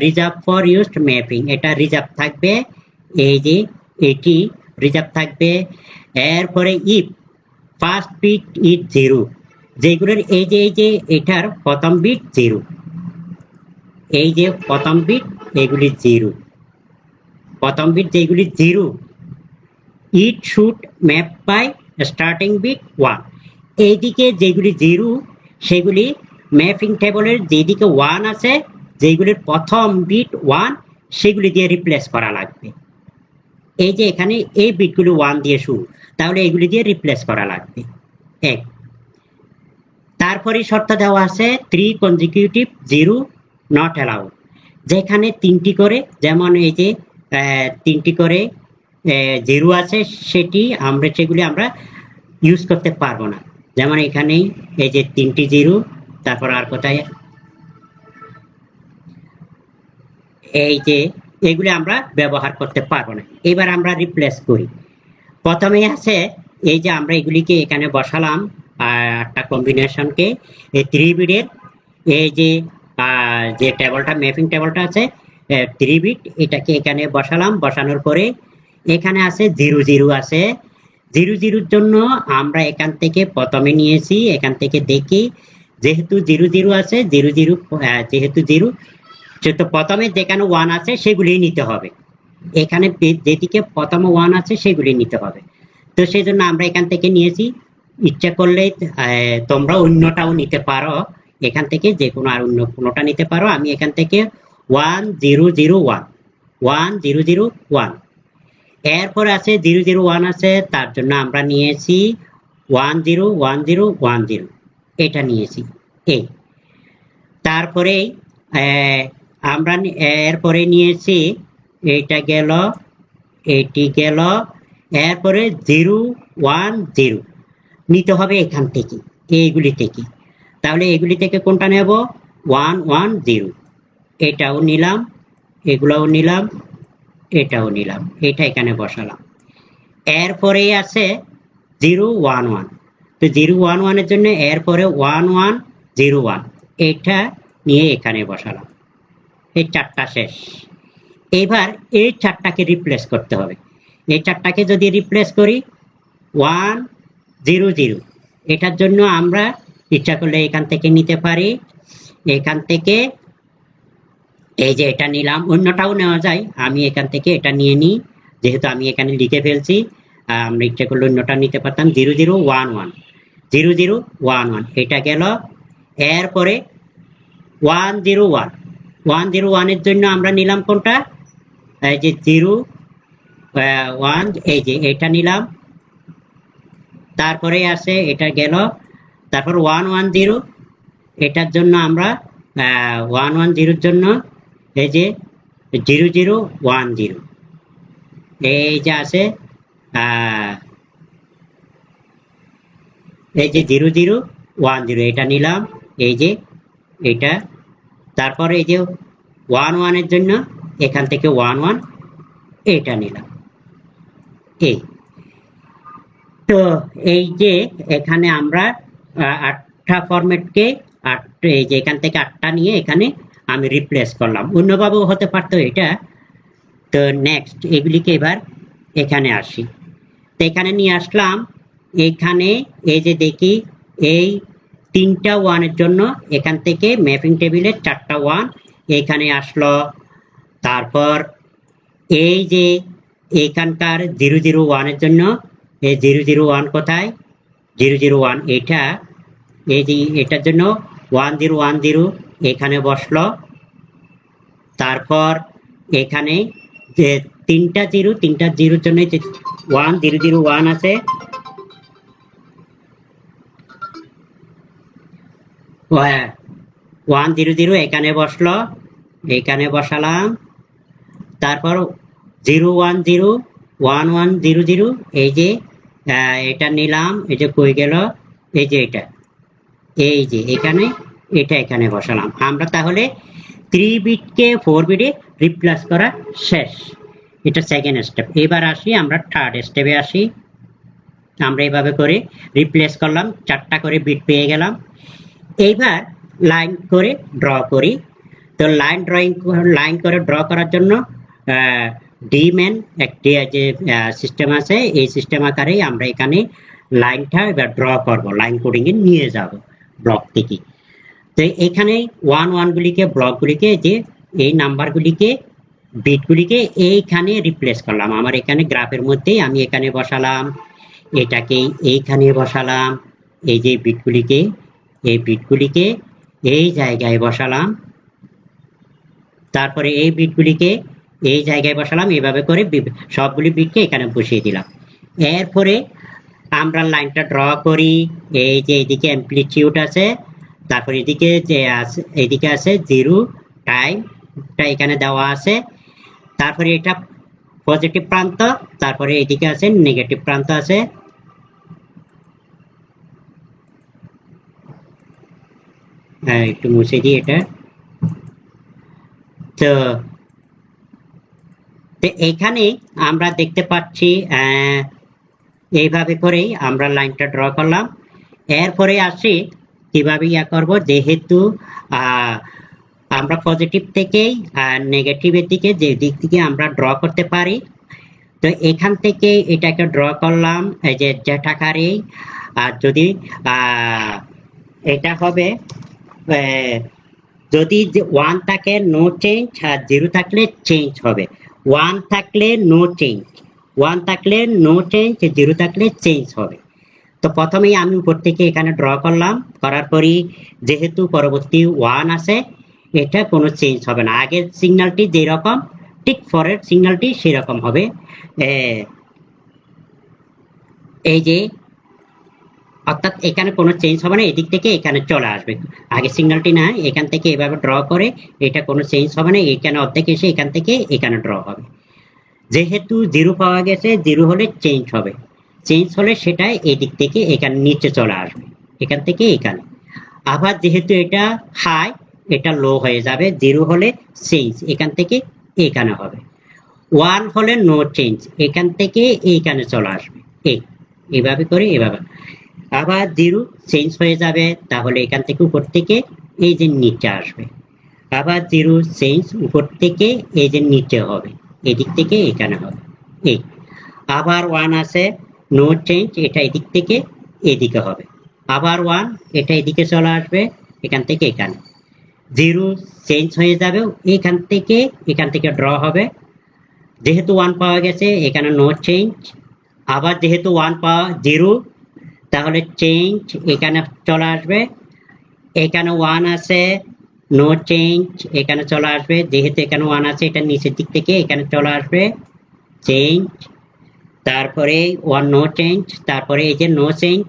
রিজার্ভ ফর ইউজড ম্যাপিং, এটা রিজার্ভ থাকবে, এই যে এটি রিজার্ভ থাকবে। এরপরে ইফ ফার্স্ট বিট ইজ 0, যেগুলোর এই যে এটার প্রথম বিট 0, এই যে প্রথম বিট এগুলি 0, প্রথম বিট যেগুলি 0, it should map by starting bit 1, এইদিকে যেগুলি 0 সেগুলি ম্যাপিং টেবলের যেদিকে 1 আছে, যেগুলির প্রথম বিট 1 সেগুলি দিয়ে রিপ্লেস করা লাগবে। এই যে এখানে এই বিটগুলি 1 দিয়ে শুরু, তাহলে এগুলি দিয়ে রিপ্লেস করা লাগবে। এক, তারপরে শর্ত দেওয়া আছে 3 consecutive 0 নট অ্যালাউড, যেখানে 3টি করে, যেমন এই যে 3টি করে 0 আছে, সেগুলি আমরা ইউজ করতে পারবো না। যেমন এখানেই এই যে 3টি 0, তারপর আর কোথায় এই যে এগুলি আমরা ব্যবহার করতে পারবো না। এবার আমরা রিপ্লেস করি। প্রথমে আছে এই যে আমরা এগুলিকে এখানে বসালাম, একটা কম্বিনেশনকে, এই 3 বিটের এই যে টেবলটা, ম্যাপিং টেবলটা আছে 3 বিট, এটাকে এখানে বসালাম। বসানোর পরে এখানে আছে 0 0 আছে, 0 0 জন্য আমরা এখান থেকে প্রথমে নিয়েছি, এখান থেকে দেখি যেহেতু 0 0 আছে, 0 0 যেহেতু 0, সেহেতু প্রথমে যেখানে 1 আছে সেগুলি নিতে হবে, এখানে যেদিকে প্রথম 1 আছে সেগুলি নিতে হবে। তো সেই জন্য আমরা এখান থেকে নিয়েছি। ইচ্ছা করলে তোমরা অন্যটাও নিতে পারো, এখান থেকে যে কোনো আর অন্য কোনোটা নিতে পারো। আমি এখান থেকে 1 0 0 1 1 0 0 1, এরপর আছে 0 0 1 আছে, তার জন্য আমরা নিয়েছি 1 0 1 0 1 0, এটা নিয়েছি। এই তারপরে আমরা এরপরে নিয়েছি, এটা গেল, এটি গেল, এরপরে 0 1 0 নিতে হবে এখান থেকে, এইগুলি থেকে। তাহলে এগুলি থেকে কোনটা নেব? 1 1 0, এটাও নিলাম, এগুলোও নিলাম, এটাও নিলাম, এটা এখানে বসালাম। এরপরে আছে 0 1 1, তো 0 1 1 এর জন্য এরপরে 1 1 0 1, এটা নিয়ে এখানে বসালাম। এই 4টা শেষ। এবার এই 4টাকে রিপ্লেস করতে হবে। এই 4টাকে যদি রিপ্লেস করি 1 0 0, এটার জন্য আমরা ইচ্ছা করলে এখান থেকে নিতে পারি, এখান থেকে এই যে এটা নিলাম, অন্যটাও নেওয়া যায়, আমি এখান থেকে এটা নিয়ে নিই, যেহেতু আমি এখানে লিখে ফেলছি। আমরা ইচ্ছা করলে অন্যটা নিতে পারতাম। 0 0 1 1 0 0 1 1, এটা গেল। এরপরে 1 0 1 1 0 1 এর জন্য আমরা নিলাম কোনটা? এই যে 0 1, এই যে এটা নিলাম। তারপরে আছে এটা গেল, তারপর 1 1 0, এটার জন্য আমরা 1 1 0 এর জন্য এই যে 0 0 1 0, এই যে আছে এই যে 0 0 1 0, এটা নিলাম, এই যে এটা। তারপরে এই যে 1 1 এর জন্য এখান থেকে 1 1, এটা নিলাম। এই তো এই যে এখানে আমরা 8টা ফরম্যাটকে, এই যে এখান থেকে 8টা নিয়ে এখানে আমি রিপ্লেস করলাম। অন্যভাবেও হতে পারতো এটা। তো নেক্সট এগুলিকে এবার এখানে আসি। তো এখানে নিয়ে আসলাম, এখানে এই যে দেখি এই 3টা 1 এর জন্য এখান থেকে ম্যাপিং টেবিলের 4টা 1 এখানে আসলো। তারপর এই যে এখানকার 0 0 1 এর জন্য এই 0 0 1 কোথায়? 0 0 1 এটা, এই যে এটার জন্য 1 0 1 0 এখানে বসলো। তারপর এখানে যে 3টা 0 জন্য 1 0 0 1 আছে, 1 0 0 এখানে বসলো, এখানে বসালাম। তারপর 0 1 0 1 1 0 0, এই যে এটা নিলাম, এই যে কই গেল, এই যে এটা, এই যে এখানে, এটা এখানে বসালাম। আমরা তাহলে 3 বিটকে 4 বিটে রিপ্লেস করা শেষ। এটা সেকেন্ড স্টেপ। এবার আসি আমরা থার্ড স্টেপে আসি। আমরা এইভাবে করে রিপ্লেস করলাম, 4টা করে বিট পেয়ে গেলাম। এইবার লাইন করে ড্র করি। তো লাইন করে ড্র করার জন্য ডিম্যান একটি যে সিস্টেম আছে, এই সিস্টেম আকারেই আমরা এখানে লাইনটা এবার ড্র করব, লাইন কোডিং এ নিয়ে যাব ব্লক থেকে। তো এখানে গুলিকে ব্লকগুলিকে যে এই নাম্বারগুলিকে বিটগুলিকে এইখানে রিপ্লেস করলাম। আমার এখানে গ্রাফের মধ্যেই আমি এখানে বসালাম, এটাকে এইখানে বসালাম, এই যে বিটগুলিকে এই বিটগুলিকে এই জায়গায় বসালাম, তারপরে এই বিটগুলিকে এই জায়গায় বসালাম। এইভাবে করে সবগুলি বিটকে এখানে বসিয়ে দিলাম। এরপরে আমরা লাইনটা ড্র করি। এই যে এদিকে অ্যামপ্লিটিউড আছে, তারপরে এদিকে যে আছে এদিকে আছে জিরো টাইমটা এখানে দেওয়া আছে, তারপরে এটা পজিটিভ প্রান্ত, তারপরে এদিকে আছে নেগেটিভ প্রান্ত আছে। একটু মুছে দিই এটা। তো এখানে আমরা দেখতে পাচ্ছি এইভাবে করেই আমরা লাইনটা ড্র করলাম। এরপরে আসি কিভাবে করব, যেহেতু আমরা পজিটিভ থেকেই নেগেটিভের দিকে যে দিক থেকে আমরা ড্র করতে পারি। তো এখান থেকে এটাকে ড্র করলাম এই যে জেটাকারে। আর যদি এটা হবে যদি 1 থাকে নো চেঞ্জ, আর 0 থাকলে চেঞ্জ হবে। 1 থাকলে নো চেঞ্জ, 1 থাকলে নো চেঞ্জ, 0 থাকলে চেঞ্জ হবে। তো প্রথমেই আমি উপর থেকে এখানে ড্র করলাম, করার পরই যেহেতু পরবর্তী 1 আছে, এটা কোনো চেঞ্জ হবে না। আগের সিগন্যালটি যেরকম ঠিক পরের সিগন্যালটি সেরকম হবে। এই যে অর্থাৎ এখানে কোনো চেঞ্জ হবে না, এদিক থেকে এখানে চলে আসবে। আগে সিগন্যালটি না, এখান থেকে এভাবে ড্র করে এটা কোনো চেঞ্জ হবে না, এখানে অর্ধেক এসে এখান থেকে এখানে ড্র হবে। যেহেতু 0 পাওয়া গেছে, 0 হলে চেঞ্জ হবে, চেঞ্জ হলে সেটা এদিক থেকে এখানে নিচে চলে আসবে, এখান থেকে এখানে। আবার যেহেতু এটা হাই, এটা লো হয়ে যাবে। 0 হলে চেঞ্জ এখান থেকে এখানে হবে, 1 হলে নো চেঞ্জ এখান থেকে এইখানে চলে আসবে। এইভাবে করে এভাবে আবার 0 চেঞ্জ হয়ে যাবে, তাহলে এখান থেকে উপর থেকে এই যে নিচে আসবে। আবার 0 চেঞ্জ উপর থেকে এই যে নিচে হবে, এদিক থেকে এখানে হবে। এই আবার 1 আছে নো চেঞ্জ, এটা এদিক থেকে এদিকে হবে। আবার 1 এটা এদিকে চলে আসবে, এখান থেকে এখানে। 0 চেঞ্জ হয়ে যাবে, এখান থেকে ড্র হবে। যেহেতু 1 পাওয়া গেছে, এখানে নো চেঞ্জ। আবার যেহেতু 1 পাওয়া 0, তাহলে চেঞ্জ এখানে চলে আসবে। এখানে 1 আছে নো চেঞ্জ, এখানে চলে আসবে। যেহেতু এখানে 1 আছে, এটা নিচের দিক থেকে এখানে চলে আসবে, চেঞ্জ। তারপরে 1 নো চেঞ্জ, তারপরে এই যে নো চেঞ্জ,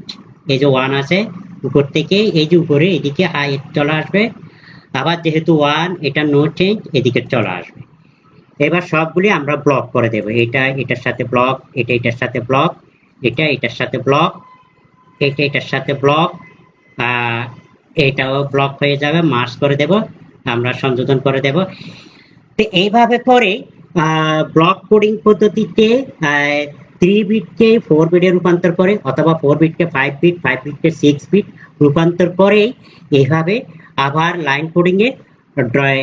এই যে 1 আছে উপর থেকে এই যে উপরে এদিকে হাই চলে আসবে। আবার যেহেতু 1, এটা নো চেঞ্জ, এদিকে চলে আসবে। এবার সবগুলি আমরা ব্লক করে দেব। এটা এটার সাথে ব্লক, এটা এটার সাথে ব্লক, এটা এটার সাথে ব্লক, এটা এটার সাথে ব্লক, এটাও ব্লক হয়ে যাবে, মার্জ করে দেব, আমরা সংযোজন করে দেব। তো এইভাবে করে ব্লক কোডিং পদ্ধতিতে 3 বিটকে 4 বিটে রূপান্তর করে, অথবা 4 বিটকে 5 বিট, 5 বিটকে 6 বিট রূপান্তর করে এইভাবে আবার লাইন কোডিং এ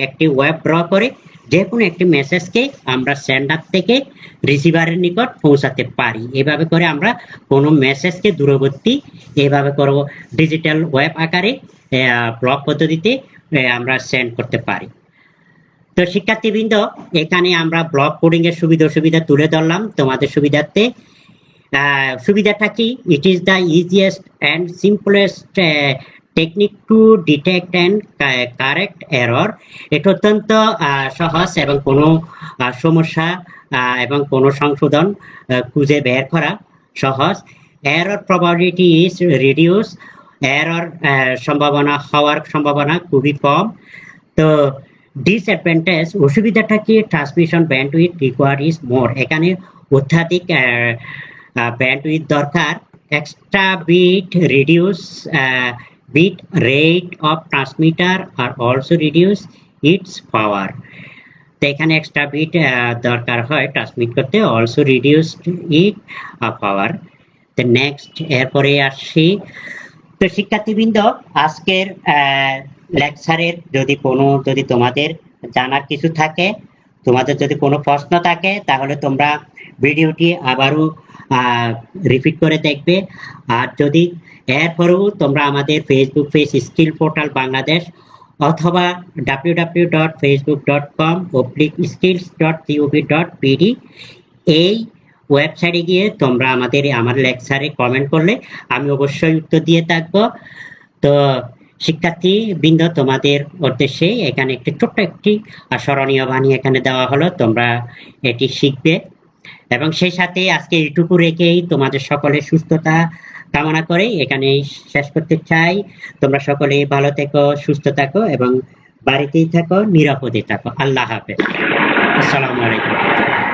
একটি ওয়েব ড্র করে যে কোনো একটি মেসেজকে আমরা সেন্ডার থেকে রিসিভারের নিকট পৌঁছাতে পারি। এভাবে করে আমরা কোনো মেসেজকে দূরবর্তী এভাবে করব ডিজিটাল ওয়েব আকারে ব্লক পদ্ধতিতে আমরা সেন্ড করতে পারি। তো শিক্ষার্থীবৃন্দ, এখানে আমরা ব্লক কোডিং এর সুবিধা অসুবিধা তুলে ধরলাম তোমাদের সুবিধার্থে। সুবিধাটা কি? It is the easiest and simplest technique to detect and correct error. এটা অত্যন্ত সহজ এবং কোনো সমস্যা এবং কোনো সংশোধন খুঁজে বের করা সহজ। Error probability is reduce, error হওয়ার সম্ভাবনা খুবই কম। তো ডিসঅ্যাডভান্টেজ, অসুবিধাটা কি? Transmission bandwidth required is more, এখানে অত্যাধিক ব্যান্ডউইথ দরকার। Extra bit reduce bit rate of transmitter are also reduce its power. তো এখানে এক্সট্রা বিট দরকার হয় ট্রান্সমিট করতে, অলসো রিডিউসড ইট পাওয়ার। তো নেক্সট এরপরে আসছি। তো শিক্ষার্থীবৃন্দ, আজকের লেকচারের যদি তোমাদের জানার কিছু থাকে, তোমাদের যদি কোনো প্রশ্ন থাকে, তাহলে তোমরা ভিডিওটি আবারও রিপিট করে দেখবে। আর যদি এরপরেও তোমরা আমাদের Facebook page skill portal Bangladesh অথবা www.facebook.com/skills.gov.pd এই ওয়েবসাইটে গিয়ে তোমরা আমার লেকচারে কমেন্ট করলে আমি অবশ্যই উত্তর দিয়ে থাকবো। তো শিক্ষার্থী বৃন্দ, তোমাদের উদ্দেশ্যে এখানে একটি ছোট্ট একটি স্মরণীয় বাণী এখানে দেওয়া হলো, তোমরা এটি শিখবে। এবং সেই সাথে আজকে এইটুকু রেখেই তোমাদের সকলের সুস্থতা কামনা করে এখানেই শেষ করতে চাই। তোমরা সকলেই ভালো থেকো, সুস্থ থাকো এবং বাড়িতেই থাকো, নিরাপদে থাকো। আল্লাহ হাফেজ। আসসালামু আলাইকুম।